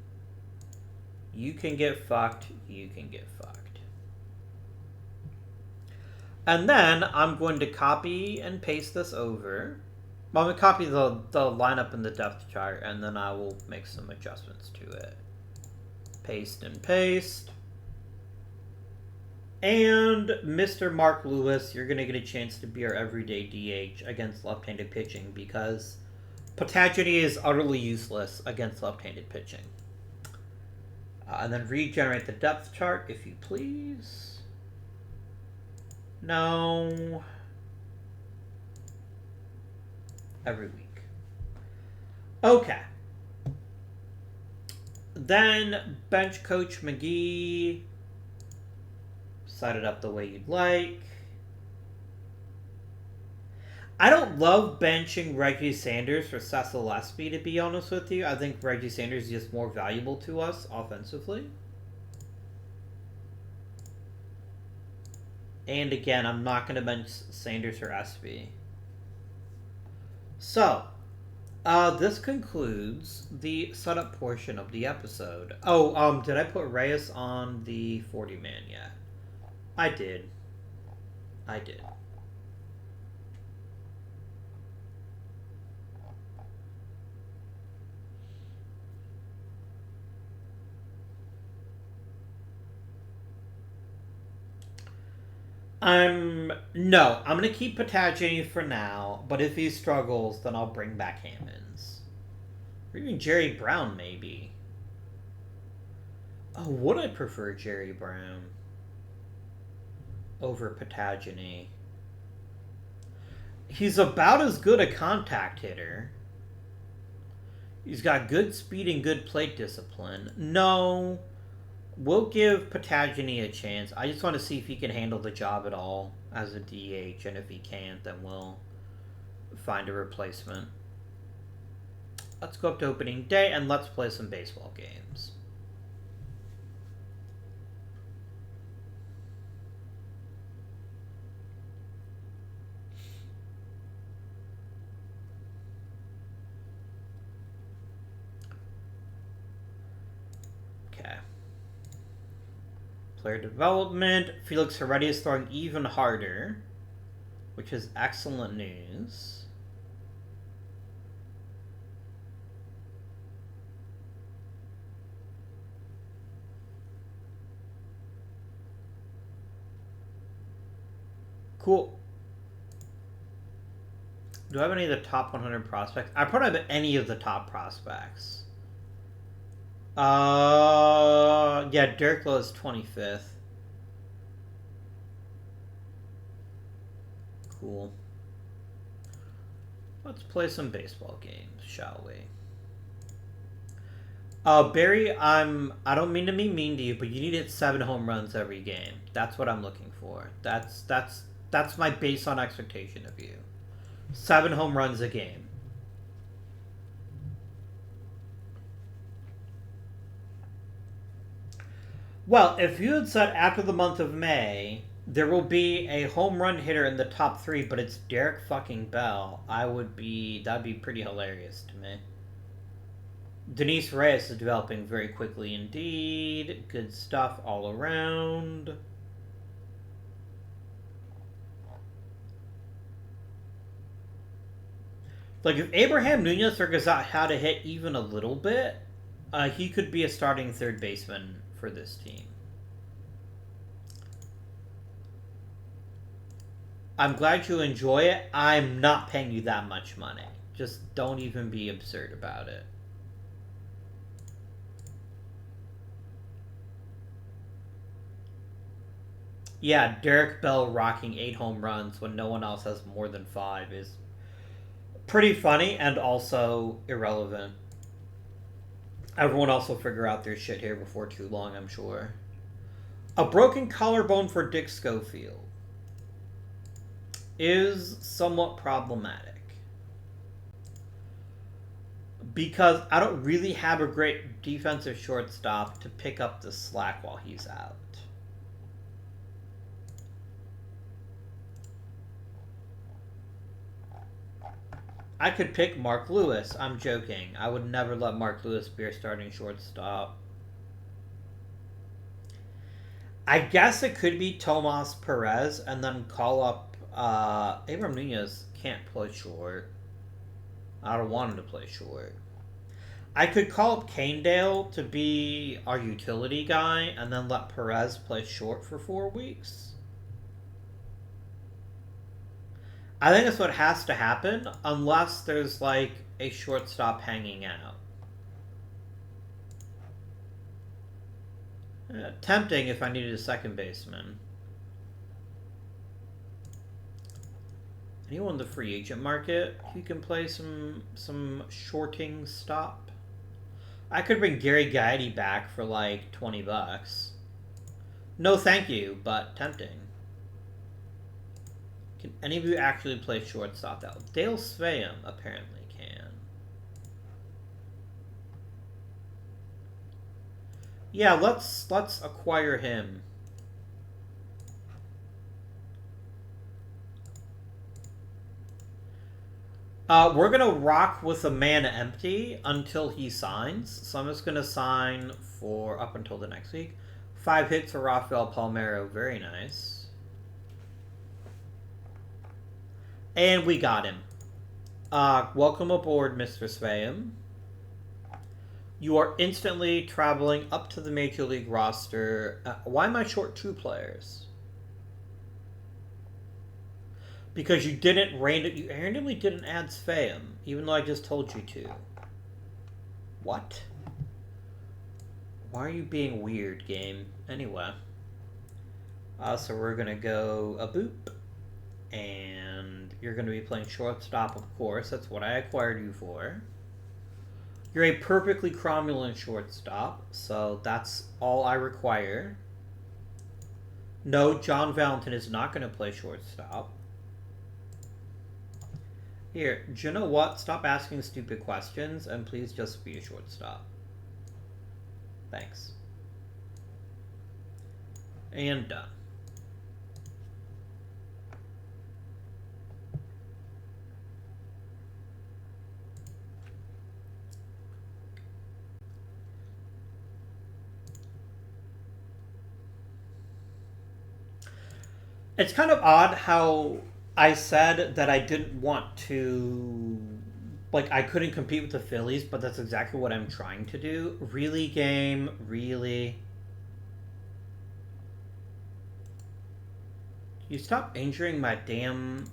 You can get fucked. You can get fucked. And then I'm going to copy and paste this over. Well, I'm going to copy the lineup in the depth chart, and then I will make some adjustments to it. Paste and paste. And Mr. Mark Lewis, you're going to get a chance to be our everyday DH against left-handed pitching because Patagony is utterly useless against left-handed pitching. And then regenerate the depth chart, if you please. No. every week. Okay. Then bench coach McGee. Set it up the way you'd like. I don't love benching Reggie Sanders for Cecil Gillespie, to be honest with you. I think Reggie Sanders is just more valuable to us offensively. And again, I'm not going to bench Sanders or SB. So, this concludes the setup portion of the episode. Oh, did I put Reyes on the 40-man yet? I did. I'm gonna keep Patagini for now, but if he struggles, then I'll bring back Hammonds. Or even Jerry Brown, maybe. Oh, would I prefer Jerry Brown over Patagini? He's about as good a contact hitter. He's got good speed and good plate discipline. No, we'll give Patagini a chance. I just want to see if he can handle the job at all as a DH, and if he can't, then we'll find a replacement. Let's go up to opening day, and let's play some baseball games. Okay. Player development. Felix Heredia is throwing even harder, which is excellent news. Cool. Do I have any of the top 100 prospects? I probably have any of the top prospects. Yeah, Derek Lowe is 25th. Cool. Let's play some baseball games, shall we? Barry, I don't mean to be mean to you, but you need to hit 7 home runs every game. That's what I'm looking for. That's my baseline expectation of you. 7 home runs a game. Well, if you had said after the month of May, there will be a home run hitter in the top 3, but it's Derek fucking Bell, that'd be pretty hilarious to me. Denise Reyes is developing very quickly indeed. Good stuff all around. Like, if Abraham Nunez figures out how to hit even a little bit, he could be a starting third baseman for this team. I'm glad you enjoy it. I'm not paying you that much money. Just don't even be absurd about it. Yeah, Derek Bell rocking 8 home runs when no one else has more than 5 is pretty funny and also irrelevant. Everyone else will figure out their shit here before too long, I'm sure. A broken collarbone for Dick Schofield is somewhat problematic, because I don't really have a great defensive shortstop to pick up the slack while he's out. I could pick Mark Lewis. I'm joking. I would never let Mark Lewis be our starting shortstop. I guess it could be Tomas Perez and then call up Abraham Nunez. Can't play short. I don't want him to play short. I could call up Canedale to be our utility guy and then let Perez play short for 4 weeks. I think that's what has to happen, unless there's, like, a shortstop hanging out. Tempting if I needed a second baseman. Anyone in the free agent market who can play some shorting stop? I could bring Gary Gaetti back for like $20. No, thank you, but tempting. Can any of you actually play shortstop though? Dale Sveum apparently can. Yeah, let's acquire him. We're gonna rock with a man empty until he signs. So I'm just gonna sign for up until the next week. 5 hits for Rafael Palmeiro, very nice. And we got him. Welcome aboard, Mr. Sveum. You are instantly traveling up to the Major League roster. Why am I short 2 players? Because you randomly didn't add Sveum, even though I just told you to. What? Why are you being weird, game? Anyway. So we're gonna go a boop. And you're gonna be playing shortstop, of course. That's what I acquired you for. You're a perfectly cromulent shortstop, so that's all I require. No, John Valentin is not gonna play shortstop. Here, do you know what? Stop asking stupid questions and please just be a shortstop. Thanks. And done. It's kind of odd how I said that I didn't want to, like, I couldn't compete with the Phillies, but that's exactly what I'm trying to do. Really, game? Really? You stop injuring my damn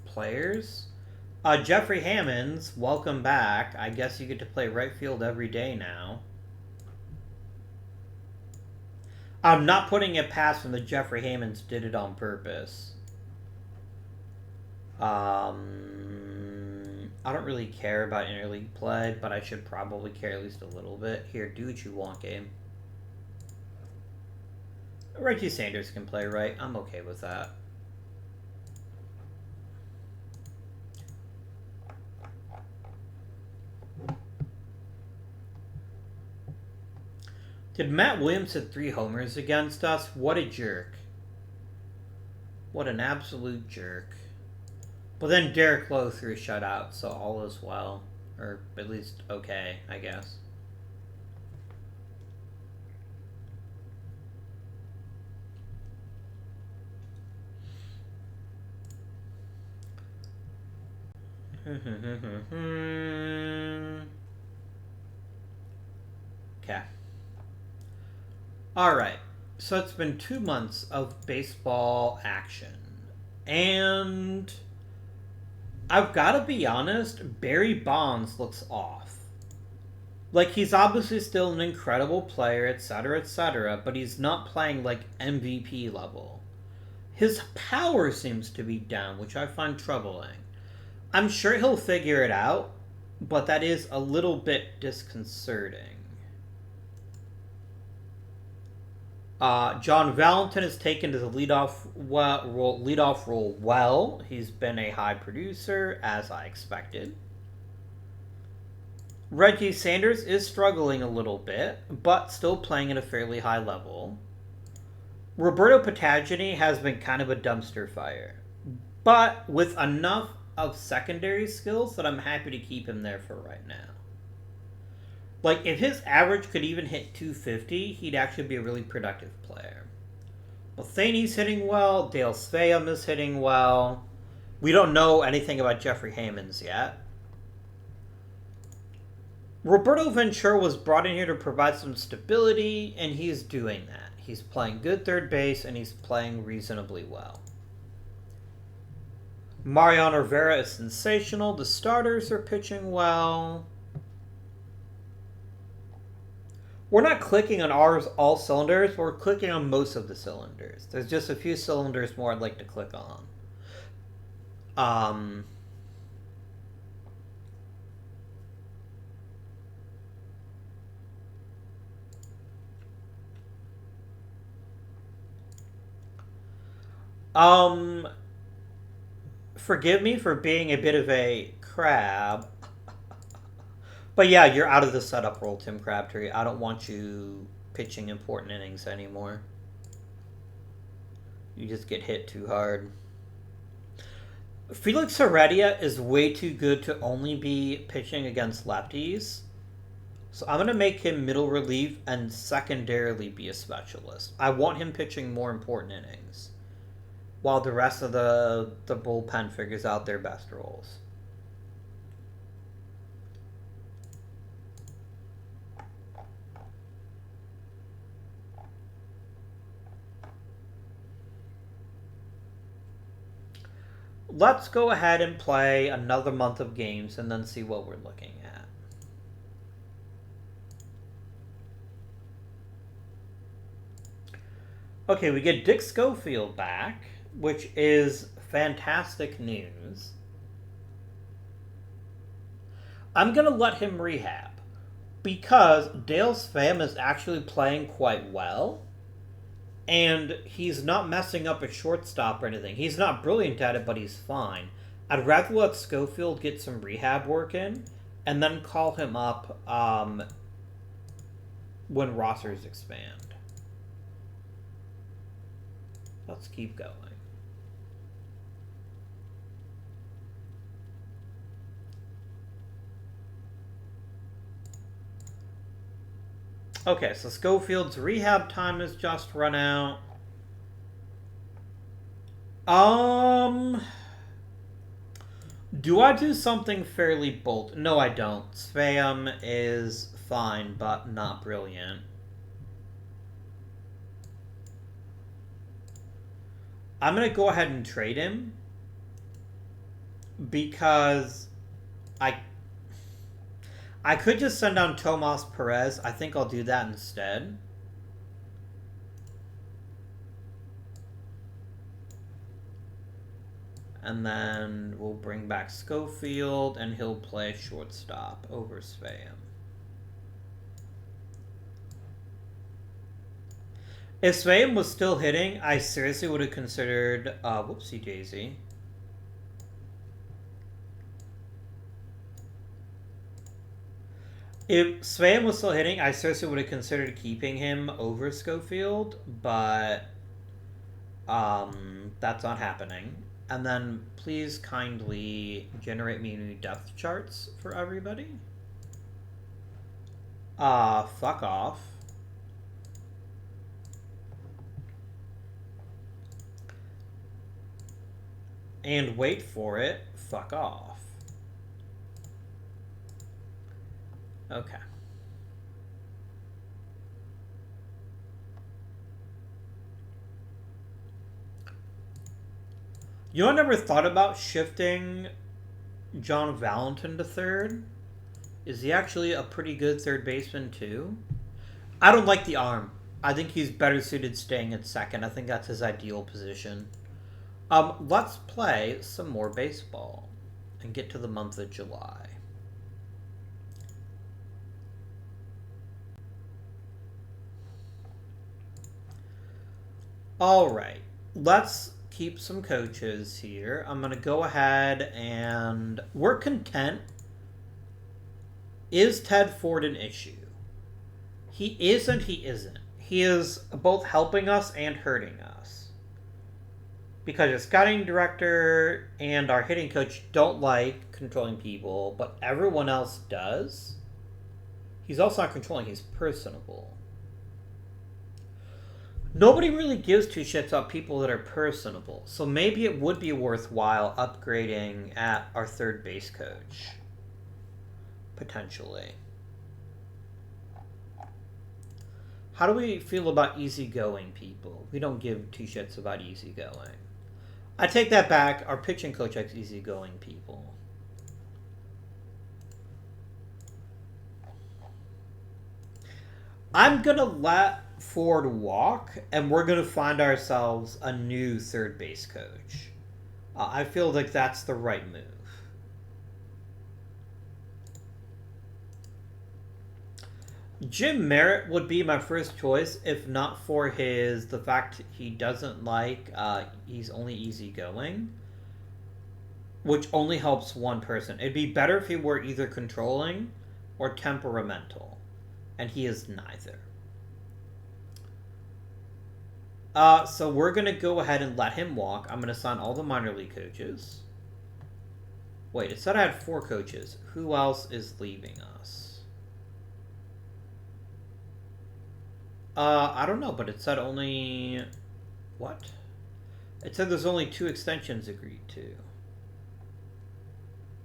players? Jeffrey Hammonds, welcome back. I guess you get to play right field every day now. I'm not putting it past him that Jeffrey Hammonds did it on purpose. I don't really care about interleague play, but I should probably care at least a little bit. Here, do what you want, game. Reggie Sanders can play right. I'm okay with that. Did Matt Williams hit 3 homers against us? What a jerk. What an absolute jerk. But then Derek Lowe threw a shutout, so all is well. Or at least okay, I guess. Okay. Alright, so it's been 2 months of baseball action. And I've got to be honest, Barry Bonds looks off. Like, he's obviously still an incredible player, etc., but he's not playing, like, MVP level. His power seems to be down, which I find troubling. I'm sure he'll figure it out, but that is a little bit disconcerting. John Valentin has taken to the leadoff role well. He's been a high producer, as I expected. Reggie Sanders is struggling a little bit, but still playing at a fairly high level. Roberto Patagini has been kind of a dumpster fire, but with enough of secondary skills that I'm happy to keep him there for right now. Like, if his average could even hit 250, he'd actually be a really productive player. Matheny's hitting well. Dale Sveum is hitting well. We don't know anything about Jeffrey Hammonds yet. Roberto Ventura was brought in here to provide some stability, and he's doing that. He's playing good third base, and he's playing reasonably well. Mariano Rivera is sensational. The starters are pitching well. We're not clicking on all cylinders, but we're clicking on most of the cylinders. There's just a few cylinders more I'd like to click on. Um, um, forgive me for being a bit of a crab. But yeah, you're out of the setup role, Tim Crabtree. I don't want you pitching important innings anymore. You just get hit too hard. Felix Heredia is way too good to only be pitching against lefties. So I'm going to make him middle relief and secondarily be a specialist. I want him pitching more important innings while the rest of the bullpen figures out their best roles. Let's go ahead and play another month of games and then see what we're looking at. Okay, we get Dick Schofield back, which is fantastic news. I'm going to let him rehab because Dale Svam is actually playing quite well. And he's not messing up a shortstop or anything. He's not brilliant at it, but he's fine. I'd rather let Schofield get some rehab work in and then call him up when rosters expand. Let's keep going. Okay, so Schofield's rehab time has just run out. Do I do something fairly bold? No, I don't. Spam is fine, but not brilliant. I'm going to go ahead and trade him because I could just send down Tomas Perez. I think I'll do that instead. And then we'll bring back Schofield, and he'll play shortstop over Spam. If Spam was still hitting, I seriously would have considered... whoopsie daisy. If Svan was still hitting, I seriously would have considered keeping him over Schofield, but that's not happening. And then please kindly generate me new depth charts for everybody. Fuck off. And wait for it. Fuck off. Okay. You know, I never thought about shifting John Valentin to third. Is he actually a pretty good third baseman too? I don't like the arm. I think he's better suited staying at second. I think that's his ideal position. Let's play some more baseball and get to the month of July. All right, let's keep some coaches here. I'm going to go ahead and we're content. Is Ted Ford an issue? He is and he isn't. He is both helping us and hurting us. Because our scouting director and our hitting coach don't like controlling people, but everyone else does. He's also not controlling, he's personable. Nobody really gives two shits about people that are personable, so maybe it would be worthwhile upgrading at our third base coach. Potentially. How do we feel about easygoing people? We don't give two shits about easygoing. I take that back. Our pitching coach likes easygoing people. I'm going to let Ford walk, and we're going to find ourselves a new third base coach. I feel like that's the right move. Jim Merritt would be my first choice if not for the fact he doesn't like he's only easygoing, which only helps one person. It'd be better if he were either controlling or temperamental, and he is neither. So we're gonna go ahead and let him walk. I'm gonna assign all the minor league coaches. Wait, it said I had 4 coaches. Who else is leaving us? I don't know, but it said only... What? It said there's only 2 extensions agreed to.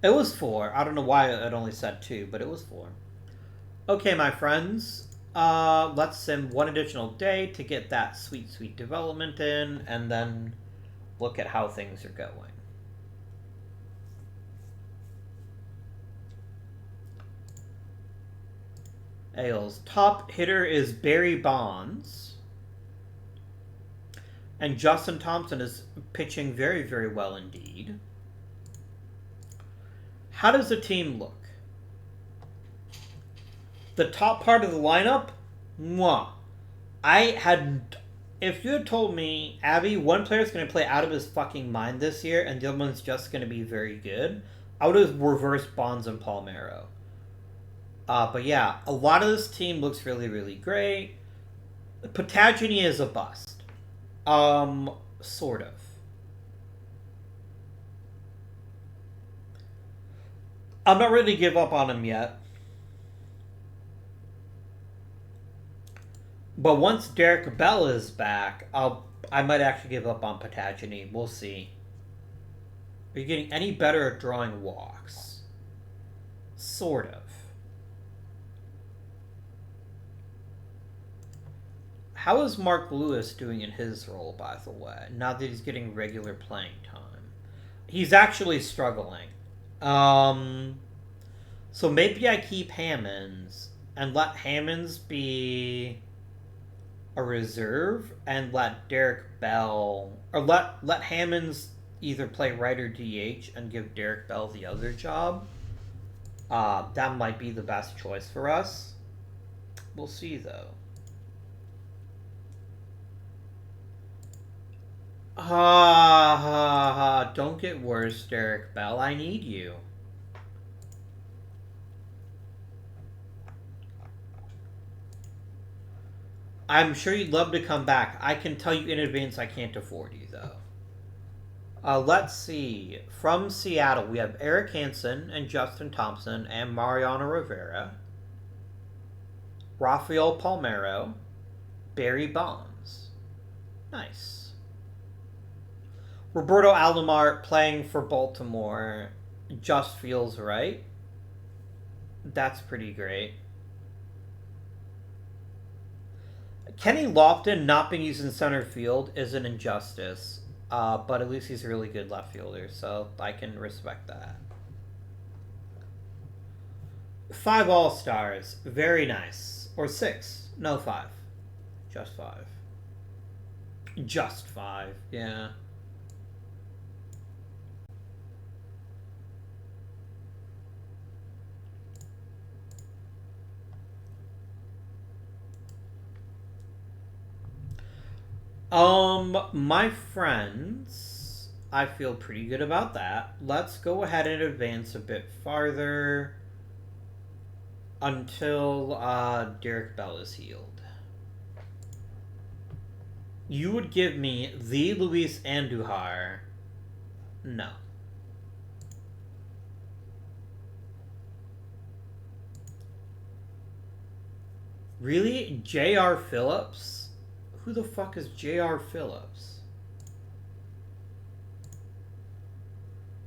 It was 4. I don't know why it only said 2, but it was 4. Okay, my friends. Let's sim 1 additional day to get that sweet, sweet development in, and then look at how things are going. Ales. Top hitter is Barry Bonds. And Justin Thompson is pitching very, very well indeed. How does the team look? The top part of the lineup? Mwah. If you had told me, Abby, one player's going to play out of his fucking mind this year and the other one's just going to be very good, I would have reversed Bonds and Palmeiro. But yeah, a lot of this team looks really, really great. Patagini is a bust. Sort of. I'm not ready to give up on him yet. But once Derek Bell is back, I might actually give up on Patagini. We'll see. Are you getting any better at drawing walks? Sort of. How is Mark Lewis doing in his role, by the way, now that he's getting regular playing time? He's actually struggling. So maybe I keep Hammonds and let Hammonds be a reserve and let Derek Bell... Or let Hammonds either play right or DH and give Derek Bell the other job. That might be the best choice for us. We'll see, though. Don't get worse, Derek Bell. I need you. I'm sure you'd love to come back. I can tell you in advance I can't afford you, though. Let's see. From Seattle, we have Eric Hansen and Justin Thompson and Mariano Rivera. Rafael Palmeiro. Barry Bonds. Nice. Roberto Alomar playing for Baltimore just feels right. That's pretty great. Kenny Lofton not being used in center field is an injustice, but at least he's a really good left fielder, so I can respect that. 5 All-Stars. Very nice. Or 6. No, 5. Just 5. Just 5, yeah. My friends, I feel pretty good about that. Let's go ahead and advance a bit farther until Derek Bell is healed. You would give me the Luis Andujar. No. Really? J.R. Phillips? Who the fuck is J.R. Phillips?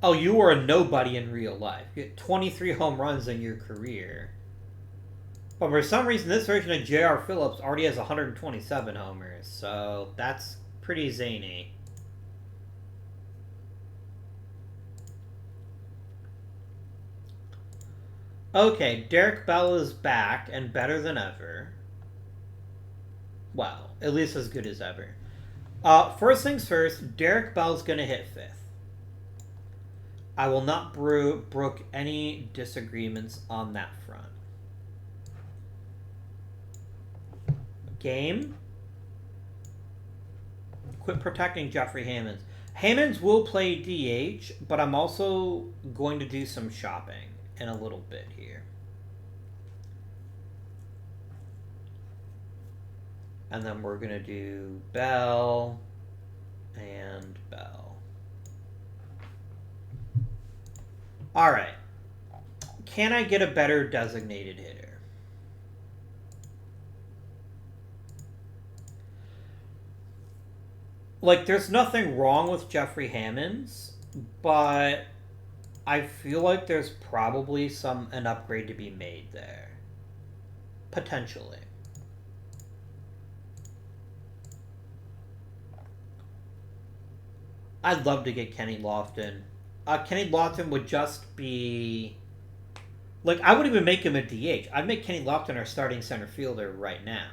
Oh, you were a nobody in real life. You had 23 home runs in your career. But for some reason, this version of J.R. Phillips already has 127 homers, so that's pretty zany. Okay, Derek Bell is back and better than ever. Well, at least as good as ever. First things first, Derek Bell's going to hit 5th. I will not brook any disagreements on that front. Game. Quit protecting Jeffrey Hammonds. Hammonds will play DH, but I'm also going to do some shopping in a little bit here. And then we're going to do Bell and Bell. All right. Can I get a better designated hitter? Like, there's nothing wrong with Jeffrey Hammonds, but I feel like there's probably an upgrade to be made there. Potentially. I'd love to get Kenny Lofton. Kenny Lofton would just be... Like, I wouldn't even make him a DH. I'd make Kenny Lofton our starting center fielder right now.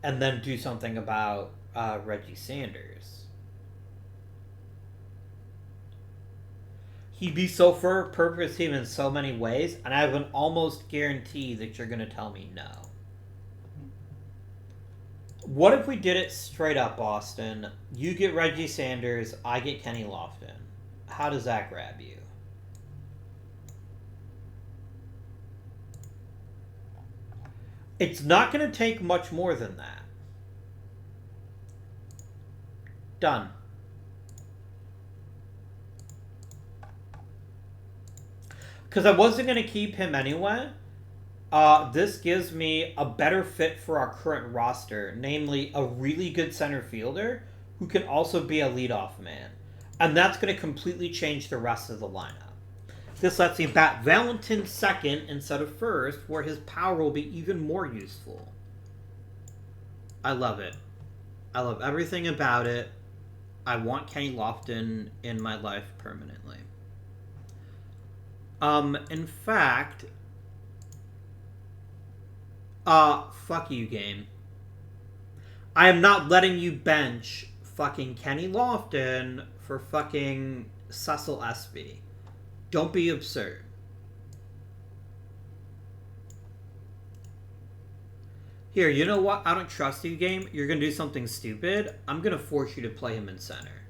And then do something about Reggie Sanders. He'd be so for purpose team in so many ways, and I have an almost guarantee that you're going to tell me no. What if we did it straight up, Boston? You get Reggie Sanders, I get Kenny Lofton. How does that grab you? It's not going to take much more than that. Done. Because I wasn't going to keep him anyway. This gives me a better fit for our current roster, namely a really good center fielder who can also be a leadoff man. And that's going to completely change the rest of the lineup. This lets me bat Valentin second instead of first, where his power will be even more useful. I love it. I love everything about it. I want Kenny Lofton in my life permanently. In fact... fuck you, game. I am not letting you bench fucking Kenny Lofton for fucking Cecil Espy. Don't be absurd. Here, you know what? I don't trust you, game. You're gonna do something stupid. I'm gonna force you to play him in center.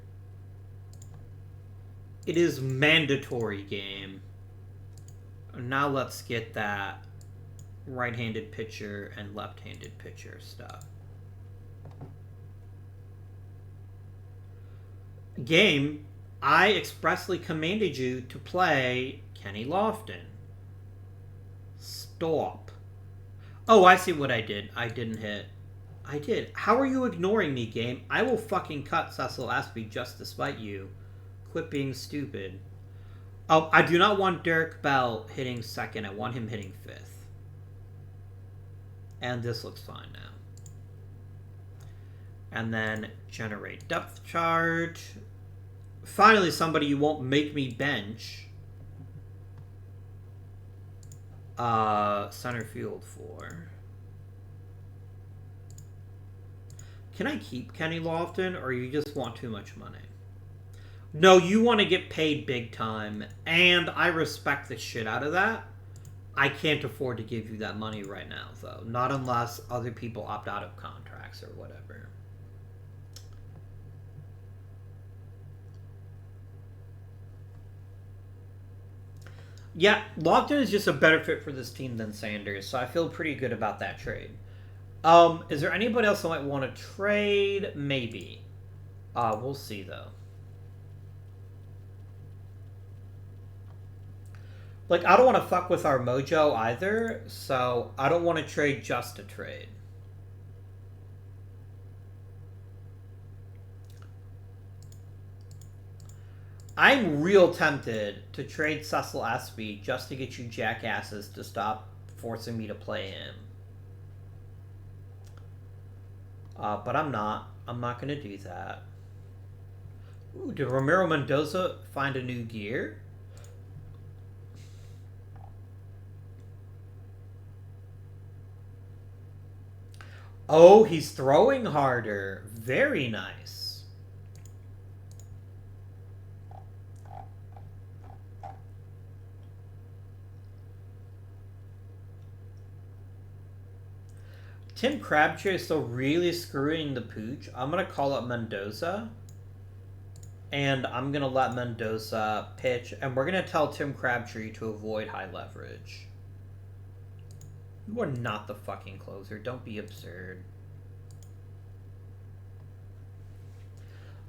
It is mandatory, game. Now let's get that right-handed pitcher and left-handed pitcher stuff. Game, I expressly commanded you to play Kenny Lofton. Stop. Oh, I see what I did. I didn't hit. I did. How are you ignoring me, game? I will fucking cut Cecil Espy just to spite you. Quit being stupid. Oh, I do not want Derek Bell hitting second. I want him hitting fifth. And this looks fine now. And then generate depth chart. Finally, somebody you won't make me bench. Center field for. Can I keep Kenny Lofton, or you just want too much money? No, you want to get paid big time, and I respect the shit out of that. I can't afford to give you that money right now, though. Not unless other people opt out of contracts or whatever. Yeah, Lofton is just a better fit for this team than Sanders, so I feel pretty good about that trade. Is there anybody else I might want to trade? Maybe. We'll see, though. Like, I don't want to fuck with our mojo either, so I don't want to trade just to trade. I'm real tempted to trade Cecil Espy just to get you jackasses to stop forcing me to play him. But I'm not. I'm not going to do that. Ooh, did Ramiro Mendoza find a new gear? Oh, he's throwing harder. Very nice. Tim Crabtree is still really screwing the pooch. I'm going to call up Mendoza. And I'm going to let Mendoza pitch. And we're going to tell Tim Crabtree to avoid high leverage. You are not the fucking closer. Don't be absurd.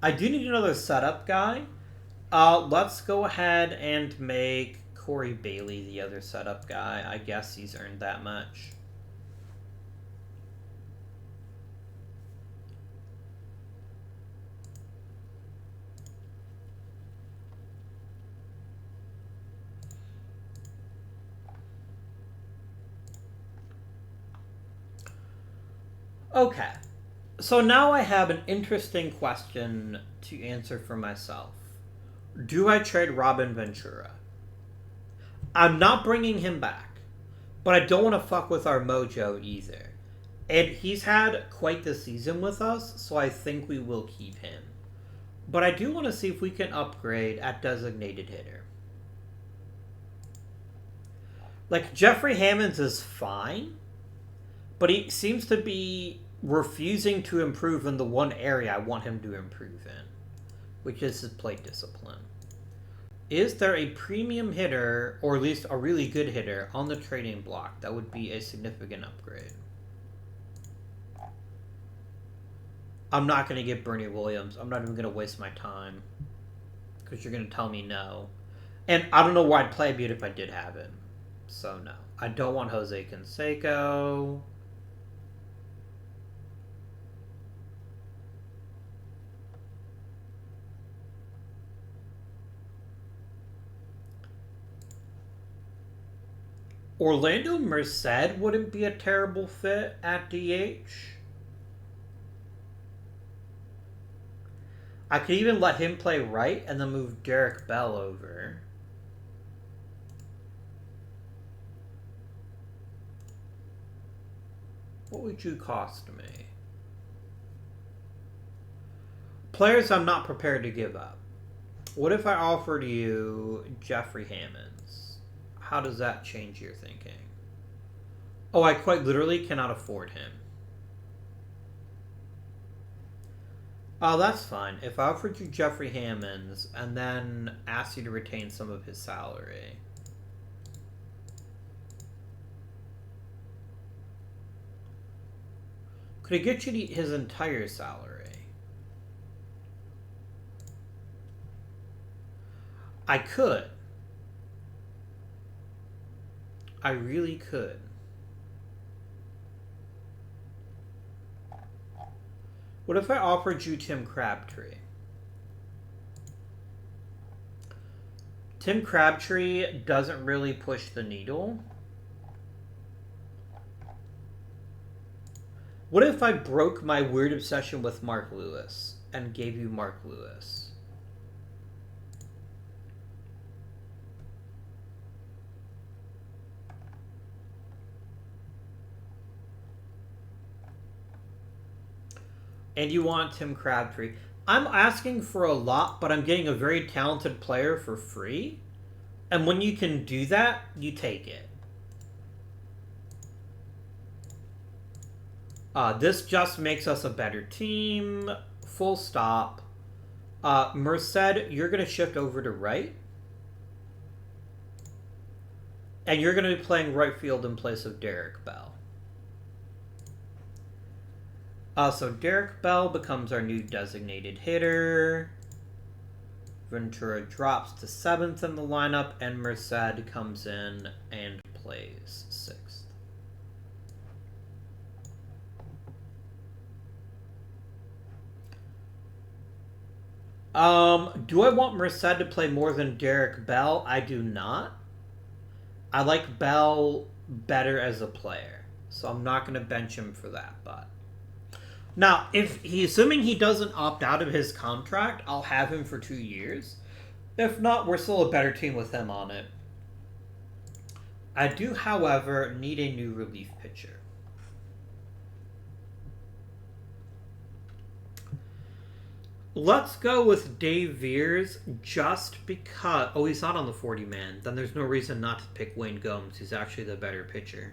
I do need another setup guy. Let's go ahead and make Corey Bailey the other setup guy. I guess he's earned that much. Okay. So now I have an interesting question to answer for myself. Do I trade Robin Ventura? I'm not bringing him back, but I don't want to fuck with our mojo either. And he's had quite the season with us, so I think we will keep him. But I do want to see if we can upgrade at designated hitter. Like, Jeffrey Hammonds is fine, but he seems to be refusing to improve in the one area I want him to improve in, which is his plate discipline. Is there a premium hitter, or at least a really good hitter, on the trading block that would be a significant upgrade? I'm not going to get Bernie Williams. I'm not even going to waste my time, because you're going to tell me no. And I don't know where I'd play Butte if I did have him. So no. I don't want Jose Canseco. Orlando Merced wouldn't be a terrible fit at DH. I could even let him play right and then move Derek Bell over. What would you cost me? Players I'm not prepared to give up. What if I offered you Jeffrey Hammonds? How does that change your thinking? Oh, I quite literally cannot afford him. Oh, that's fine. If I offered you Jeffrey Hammonds and then asked you to retain some of his salary. Could I get you his entire salary? I could. I really could. What if I offered you Tim Crabtree? Tim Crabtree doesn't really push the needle. What if I broke my weird obsession with Mark Lewis and gave you Mark Lewis? And you want Tim Crabtree. I'm asking for a lot, but I'm getting a very talented player for free. And when you can do that, you take it. This just makes us a better team. Full stop. Merced, you're going to shift over to right. And you're going to be playing right field in place of Derek Bell. So Derek Bell becomes our new designated hitter. Ventura drops to 7th in the lineup, and Merced comes in and plays 6th. Do I want Merced to play more than Derek Bell? I do not. I like Bell better as a player, so I'm not going to bench him for that, but... Now, assuming he doesn't opt out of his contract, I'll have him for 2 years. If not, we're still a better team with him on it. I do, however, need a new relief pitcher. Let's go with Dave Veers just because... Oh, he's not on the 40-man. Then there's no reason not to pick Wayne Gomes. He's actually the better pitcher.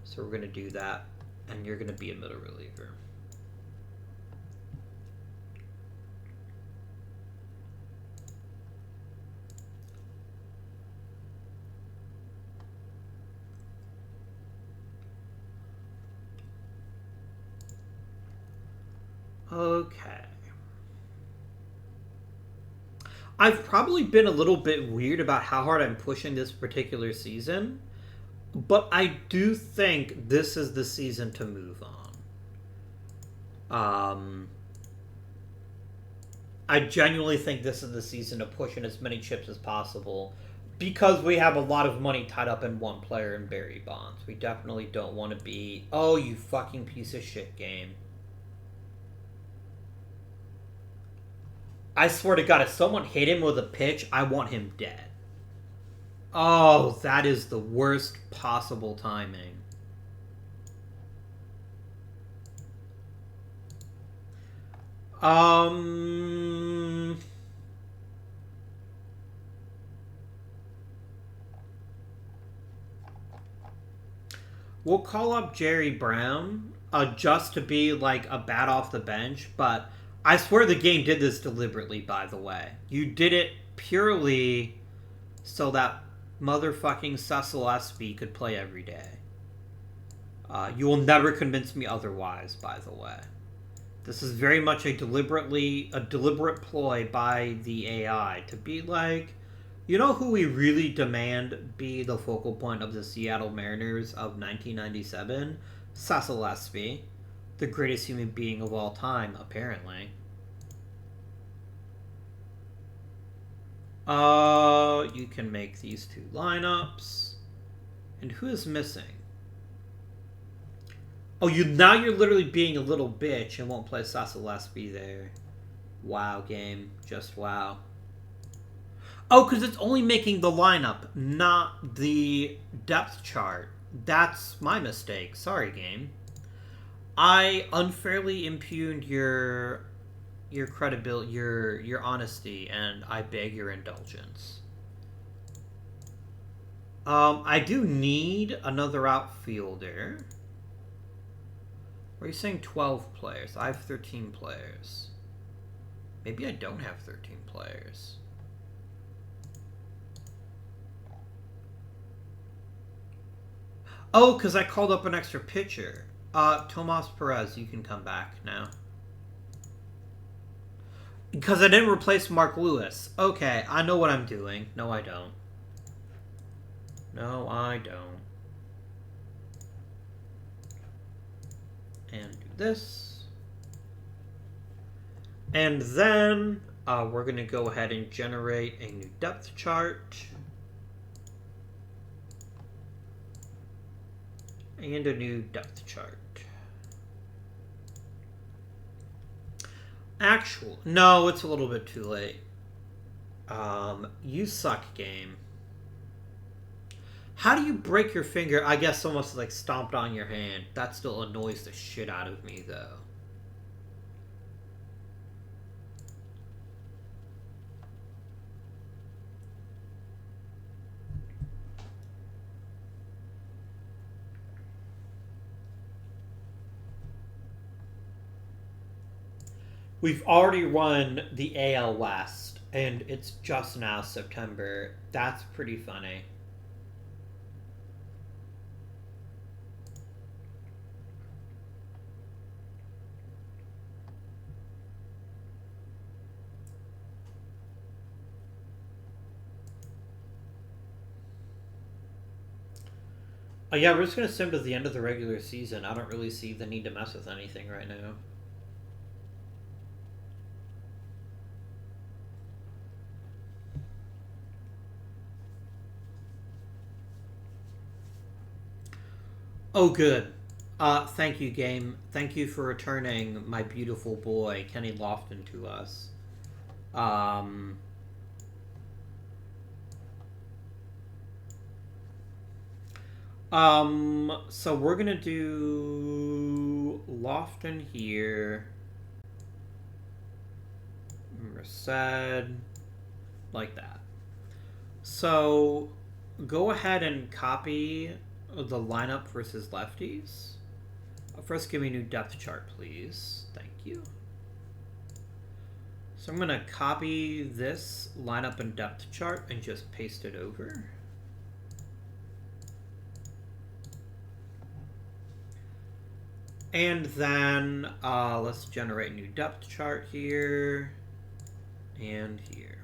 So we're going to do that. and you're going to be a middle reliever. Okay. I've probably been a little bit weird about how hard I'm pushing this particular season, but I do think this is the season to move on. I genuinely think this is the season to push in as many chips as possible because we have a lot of money tied up in one player in Barry Bonds. We definitely don't want to be, oh, you fucking piece of shit game. I swear to God, if someone hit him with a pitch, I want him dead. Oh, that is the worst possible timing. We'll call up Jerry Brown just to be like a bat off the bench, but I swear the game did this deliberately, by the way. You did it purely so that motherfucking Cecil Espy could play every day. You will never convince me otherwise, by the way. This is very much a deliberate ploy by the AI to be like, you know who we really demand be the focal point of the Seattle Mariners of 1997? Cecil Espy, the greatest human being of all time, apparently. You can make these two lineups. And who is missing? Oh, now you're literally being a little bitch and won't play Cecil Espy there. Wow, game. Just wow. Oh, because it's only making the lineup, not the depth chart. That's my mistake. Sorry, game. I unfairly impugned your credibility, your honesty, and I beg your indulgence. I do need another outfielder. Or are you saying 12 players? I have 13 players. Maybe I don't have 13 players. Oh, because I called up an extra pitcher. Tomas Perez, you can come back now. Because I didn't replace Mark Lewis. Okay, I know what I'm doing. No, I don't. No, I don't. And do this. And then we're going to go ahead and generate a new depth chart. And a new depth chart. No, it's a little bit too late. You suck, game. How do you break your finger? I guess almost like stomped on your hand. That still annoys the shit out of me, though. We've already run the AL West, and it's just now September. That's pretty funny. Oh yeah, we're just going to sim to the end of the regular season. I don't really see the need to mess with anything right now. Oh, good. Thank you, game. Thank you for returning my beautiful boy, Kenny Lofton, to us. So we're gonna do Lofton here. Merced. Like that. So go ahead and copy the lineup versus lefties. First, give me a new depth chart, please. Thank you. So I'm going to copy this lineup and depth chart and just paste it over. And then let's generate a new depth chart here and here.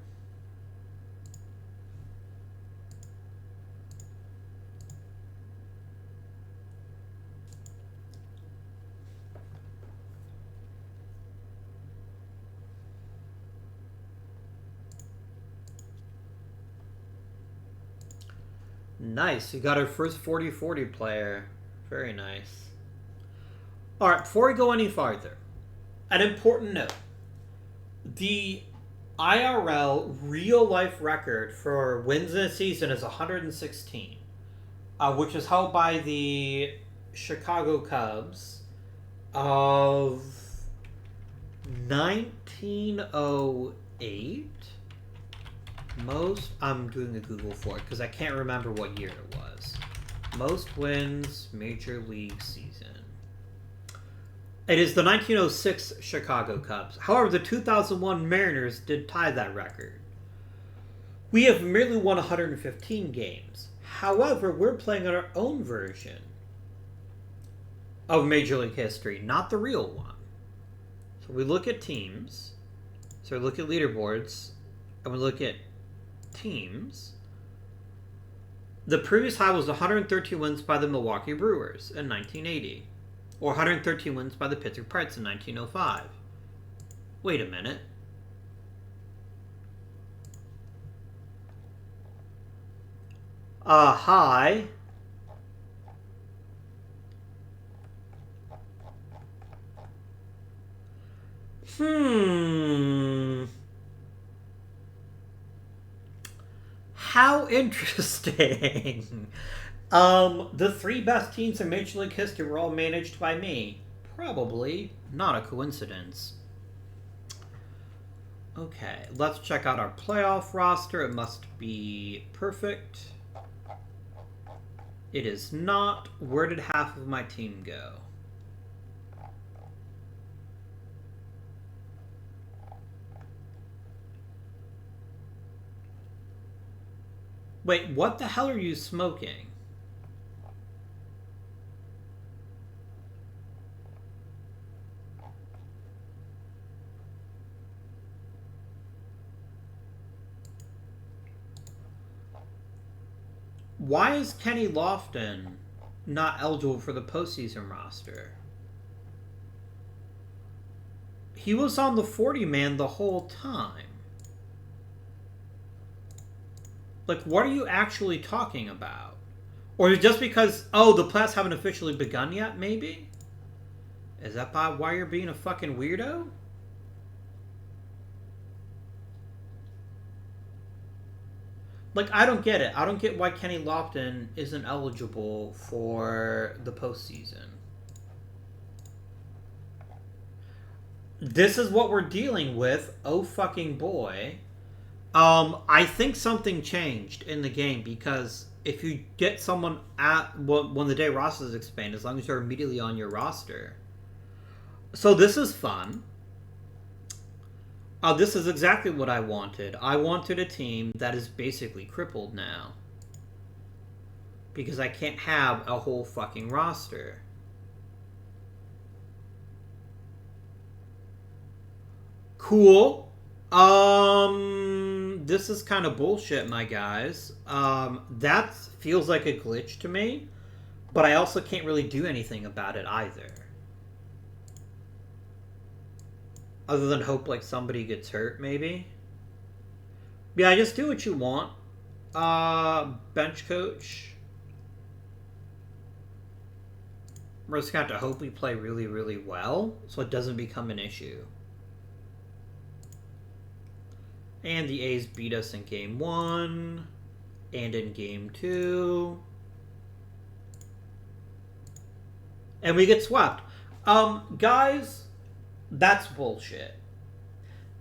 Nice, we got our first 40-40 player. Very nice. Alright, before we go any farther, an important note. The IRL real-life record for wins in a season is 116, which is held by the Chicago Cubs of 1908. Most, I'm doing a Google for it because I can't remember what year it was. Most wins Major League season. It is the 1906 Chicago Cubs. However, the 2001 Mariners did tie that record. We have merely won 115 games. However, we're playing on our own version of Major League history, not the real one. So we look at teams. So we look at leaderboards, and we look at teams. The previous high was 113 wins by the Milwaukee Brewers in 1980, or 113 wins by the Pittsburgh Pirates in 1905. Wait a minute. High. How interesting. The three best teams in Major League history were all managed by me. Probably not a coincidence. Okay, let's check out our playoff roster. It must be perfect. It is not. Where did half of my team go? Wait, what the hell are you smoking? Why is Kenny Lofton not eligible for the postseason roster? He was on the 40-man the whole time. Like, what are you actually talking about? Or is it just because, oh, the playoffs haven't officially begun yet, maybe? Is that why you're being a fucking weirdo? Like, I don't get it. I don't get why Kenny Lofton isn't eligible for the postseason. This is what we're dealing with. Oh, fucking boy. I think something changed in the game because if you get someone at when the day rosters expand, as long as they're immediately on your roster. So this is fun. This is exactly what I wanted. I wanted a team that is basically crippled now. Because I can't have a whole fucking roster. Cool. This is kind of bullshit, my guys. That feels like a glitch to me, but I also can't really do anything about it either. Other than hope like somebody gets hurt, maybe. Yeah, just do what you want. Bench coach. We're just gonna have to hope we play really, really well, so it doesn't become an issue. And the A's beat us in Game 1. And in Game 2. And we get swept. Guys, that's bullshit.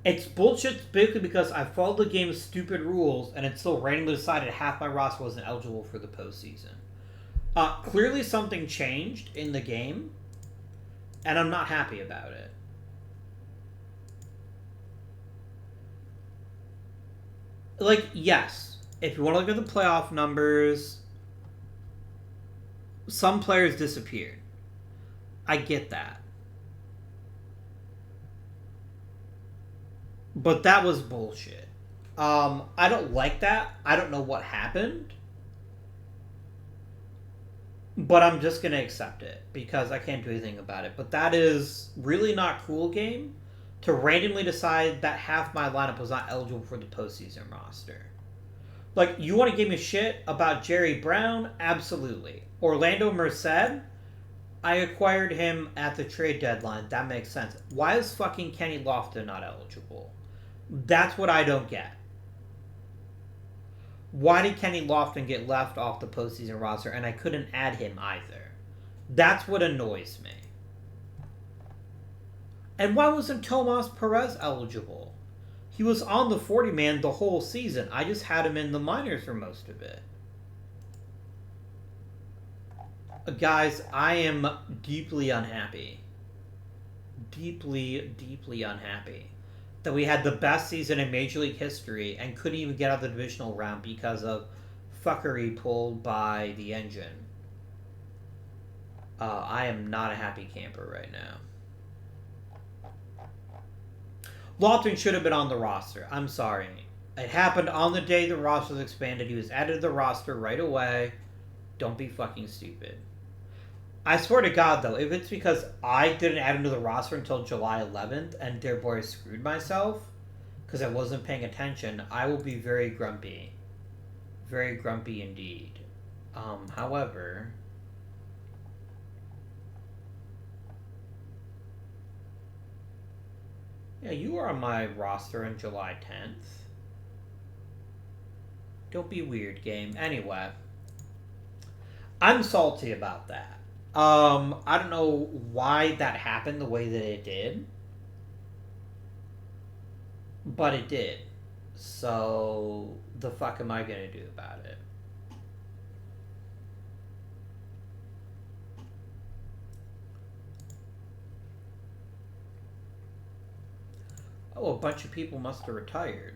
It's bullshit basically because I followed the game's stupid rules and it still randomly decided half my roster wasn't eligible for the postseason. Clearly something changed in the game And I'm not happy about it. Like, yes, if you want to look at the playoff numbers, some players disappeared. I get that. But that was bullshit. I don't like that. I don't know what happened. But I'm just going to accept it because I can't do anything about it. But that is really not cool, game, to randomly decide that half my lineup was not eligible for the postseason roster. Like, you want to give me shit about Jerry Brown? Absolutely. Orlando Merced? I acquired him at the trade deadline. That makes sense. Why is fucking Kenny Lofton not eligible? That's what I don't get. Why did Kenny Lofton get left off the postseason roster and I couldn't add him either? That's what annoys me. And why wasn't Tomas Perez eligible? He was on the 40-man the whole season. I just had him in the minors for most of it. Guys, I am deeply unhappy. Deeply, deeply unhappy that we had the best season in Major League history and couldn't even get out of the divisional round because of fuckery pulled by the engine. I am not a happy camper right now. Lofton should have been on the roster. I'm sorry. It happened on the day the roster was expanded. He was added to the roster right away. Don't be fucking stupid. I swear to God, though, if it's because I didn't add him to the roster until July 11th and therefore I screwed myself because I wasn't paying attention, I will be very grumpy. Very grumpy indeed. However, yeah, you were on my roster on July 10th. Don't be weird, game. Anyway, I'm salty about that. I don't know why that happened the way that it did. But it did. So, the fuck am I gonna do about it? Oh, a bunch of people must have retired.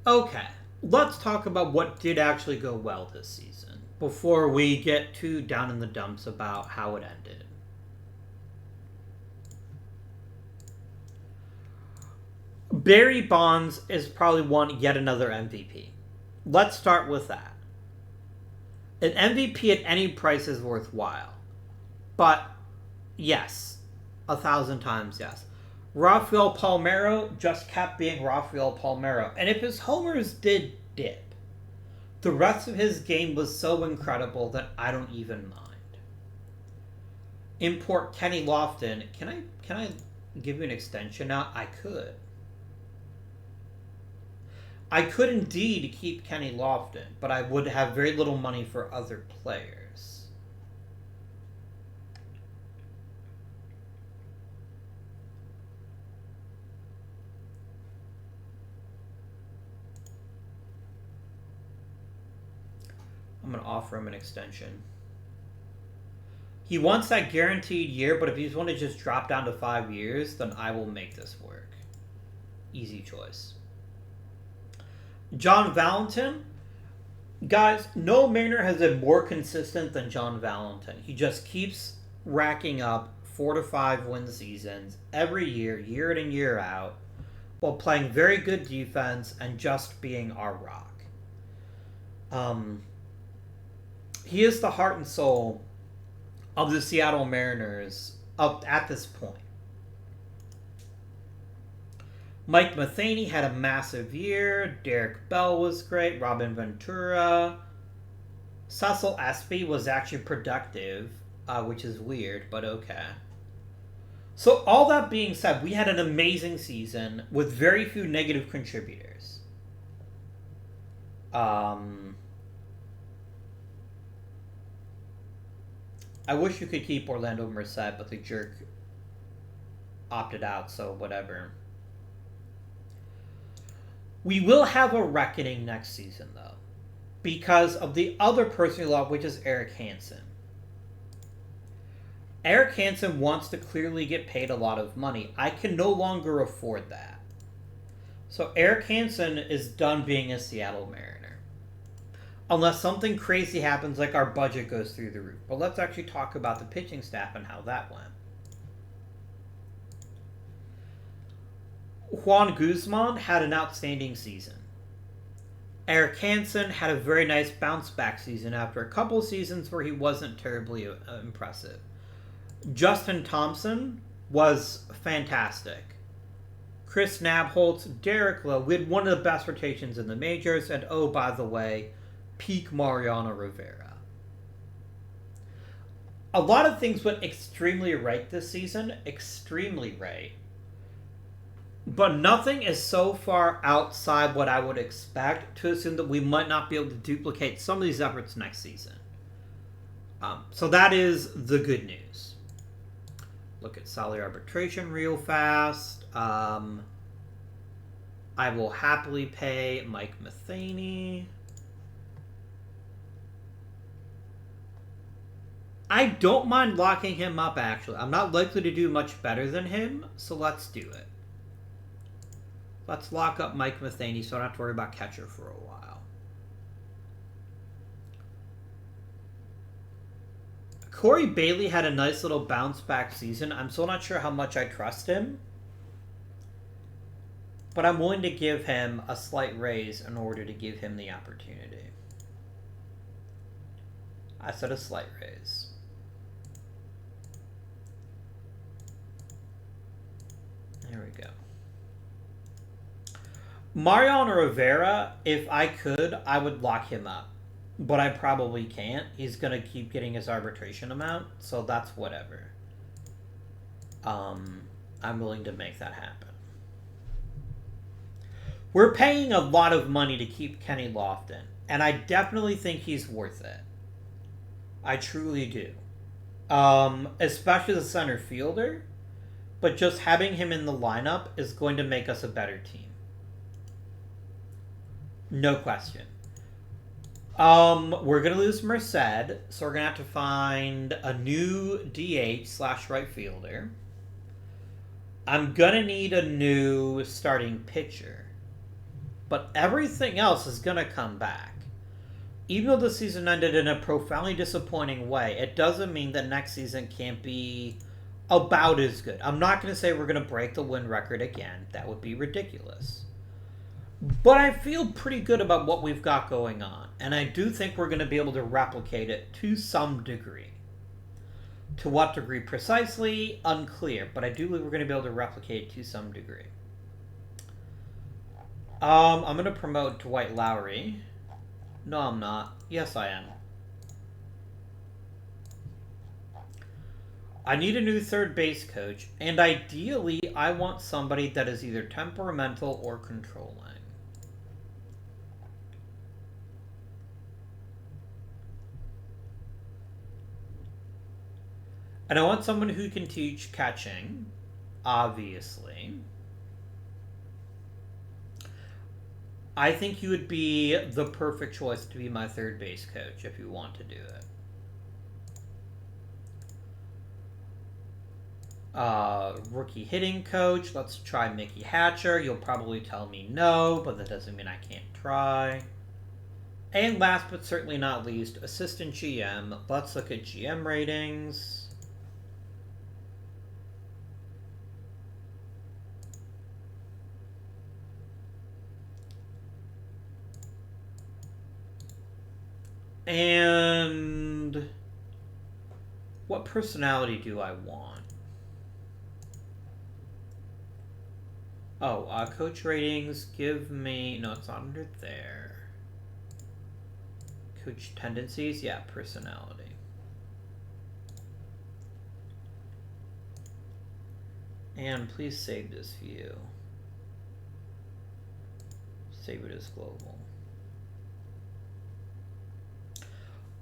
Okay, let's talk about what did actually go well this season before we get too down in the dumps about how it ended. Barry Bonds is probably won yet another MVP. Let's start with that. An MVP at any price is worthwhile. But, yes. 1,000 times yes. Rafael Palmeiro just kept being Rafael Palmeiro. And if his homers did dip, the rest of his game was so incredible that I don't even mind. Import Kenny Lofton. Can I give you an extension now? I could. I could indeed keep Kenny Lofton, but I would have very little money for other players. I'm going to offer him an extension. He wants that guaranteed year, but if he's want to just drop down to 5 years, then I will make this work. Easy choice. John Valentin. Guys, no Mariner has been more consistent than John Valentin. He just keeps racking up 4 to 5 win seasons every year, year in and year out, while playing very good defense and just being our rock. He is the heart and soul of the Seattle Mariners up at this point. Mike Matheny had a massive year. Derek Bell was great. Robin Ventura. Cecil Espy was actually productive, which is weird, but okay. So all that being said, we had an amazing season with very few negative contributors. I wish you could keep Orlando Merced, but the jerk opted out, so whatever. We will have a reckoning next season, though, because of the other person we love, which is Eric Hansen. Eric Hansen wants to clearly get paid a lot of money. I can no longer afford that. So Eric Hansen is done being a Seattle Mariner. Unless something crazy happens, like our budget goes through the roof. But let's actually talk about the pitching staff and how that went. Juan Guzman had an outstanding season. Eric Hansen had a very nice bounce back season after a couple seasons where he wasn't terribly impressive. Justin Thompson was fantastic. Chris Nabholz, Derek Lowe, we had one of the best rotations in the majors, and oh, by the way, peak Mariano Rivera. A lot of things went extremely right this season, extremely right. But nothing is so far outside what I would expect to assume that we might not be able to duplicate some of these efforts next season. So that is the good news. Look at salary arbitration real fast. I will happily pay Mike Matheny. I don't mind locking him up, actually. I'm not likely to do much better than him, so let's do it. Let's lock up Mike Matheny so I don't have to worry about catcher for a while. Corey Bailey had a nice little bounce back season. I'm still not sure how much I trust him. But I'm willing to give him a slight raise in order to give him the opportunity. I said a slight raise. There we go. Mariano Rivera, if I could, I would lock him up. But I probably can't. He's going to keep getting his arbitration amount, so that's whatever. I'm willing to make that happen. We're paying a lot of money to keep Kenny Lofton, and I definitely think he's worth it. I truly do. Especially the center fielder, but just having him in the lineup is going to make us a better team. No question. We're going to lose Merced, so we're going to have to find a new DH/right fielder. I'm going to need a new starting pitcher. But everything else is going to come back. Even though the season ended in a profoundly disappointing way, it doesn't mean that next season can't be about as good. I'm not going to say we're going to break the win record again. That would be ridiculous. But I feel pretty good about what we've got going on. And I do think we're going to be able to replicate it to some degree. To what degree precisely? Unclear. But I do believe we're going to be able to replicate it to some degree. I'm going to promote Dwight Lowry. No, I'm not. Yes, I am. I need a new third base coach. And ideally, I want somebody that is either temperamental or controlling. And I want someone who can teach catching, obviously. I think you would be the perfect choice to be my third base coach if you want to do it. Rookie hitting coach. Let's try Mickey Hatcher. You'll probably tell me no, but that doesn't mean I can't try. And last but certainly not least, assistant GM. Let's look at GM ratings. And what personality do I want? Oh, coach ratings, give me... No, it's not under there. Coach tendencies, yeah, personality. And please save this view. Save it as global.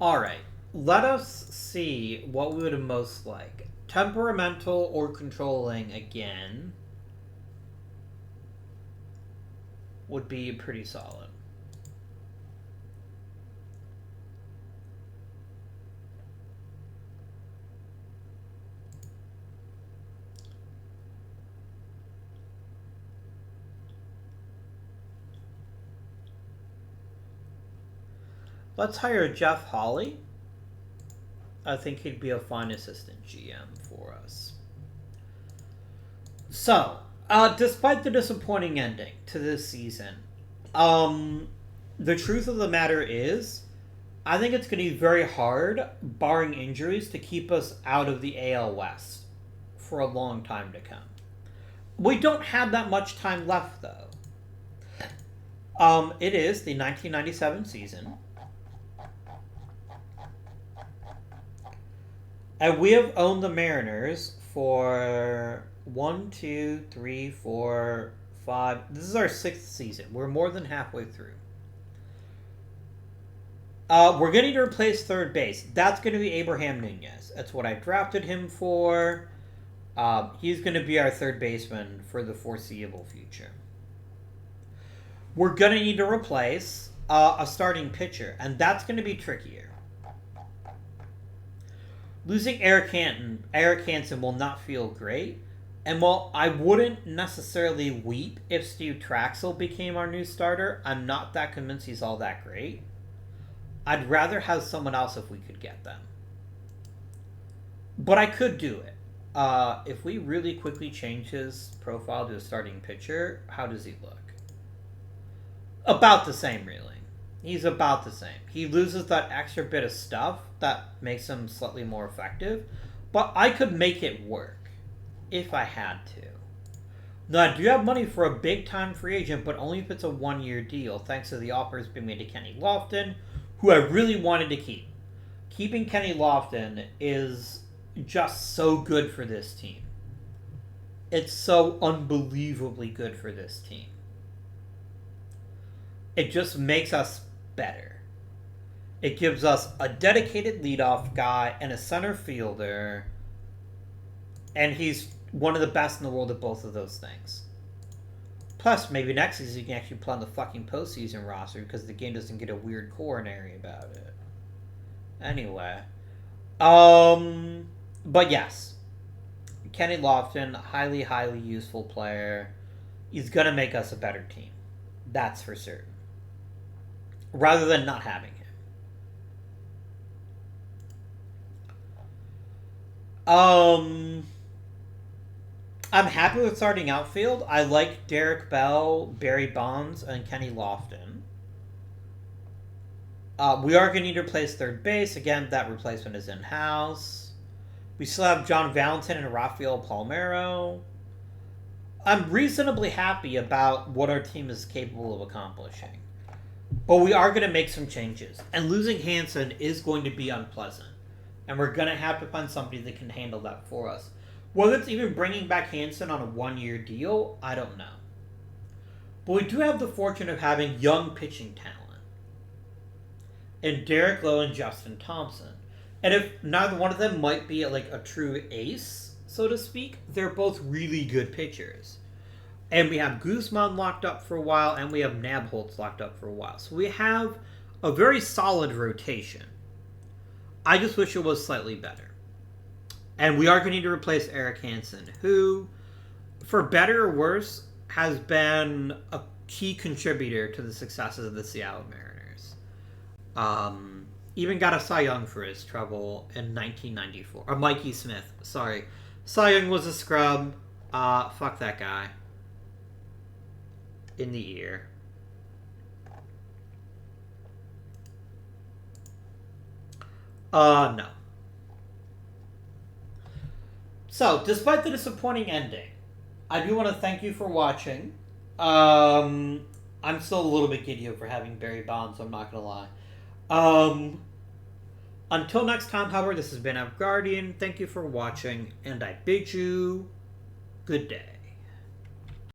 Alright, let us see what we would most like. Temperamental or controlling again would be pretty solid. Let's hire Jeff Hawley. I think he'd be a fine assistant GM for us. So, despite the disappointing ending to this season, the truth of the matter is, I think it's going to be very hard, barring injuries, to keep us out of the AL West for a long time to come. We don't have that much time left, though. It is the 1997 season. And we have owned the Mariners for 1, 2, 3, 4, 5. This is our 6th season. We're more than halfway through. We're going to need to replace third base. That's going to be Abraham Nunez. That's what I drafted him for. He's going to be our third baseman for the foreseeable future. We're going to need to replace a starting pitcher, and that's going to be trickier. Losing Eric Hansen will not feel great. And while I wouldn't necessarily weep if Steve Traxel became our new starter, I'm not that convinced he's all that great. I'd rather have someone else if we could get them. But I could do it. If we really quickly change his profile to a starting pitcher, how does he look? About the same, really. He's about the same. He loses that extra bit of stuff that makes him slightly more effective, but I could make it work if I had to. Now, I do have money for a big-time free agent, but only if it's a one-year deal, thanks to the offers being made to Kenny Lofton, who I really wanted to keep. Keeping Kenny Lofton is just so good for this team. It's so unbelievably good for this team. It just makes us better. It gives us a dedicated leadoff guy and a center fielder, and he's one of the best in the world at both of those things. Plus, maybe next season you can actually play on the fucking postseason roster because the game doesn't get a weird coronary about it. Anyway. But yes. Kenny Lofton, highly, highly useful player. He's going to make us a better team. That's for certain. Rather than not having him. I'm happy with starting outfield. I like Derek Bell, Barry Bonds, and Kenny Lofton. We are going to need to replace third base. Again, that replacement is in-house. We still have John Valentin and Rafael Palmeiro. I'm reasonably happy about what our team is capable of accomplishing. But we are going to make some changes. And losing Hansen is going to be unpleasant. And we're going to have to find somebody that can handle that for us. Whether it's even bringing back Hansen on a one-year deal, I don't know. But we do have the fortune of having young pitching talent. And Derek Lowe and Justin Thompson. And if neither one of them might be like a true ace, so to speak, they're both really good pitchers. And we have Guzman locked up for a while, and we have Nabholz locked up for a while. So we have a very solid rotation. I just wish it was slightly better. And we are going to need to replace Eric Hansen, who, for better or worse, has been a key contributor to the successes of the Seattle Mariners. Even got a Cy Young for his trouble in 1994. Or Mikey Smith, sorry. Cy Young was a scrub. Fuck that guy. In the ear. No. So, despite the disappointing ending, I do want to thank you for watching. I'm still a little bit giddy over having Barry Bonds, I'm not going to lie. Until next time, however, this has been Guardian. Thank you for watching, and I bid you Good day.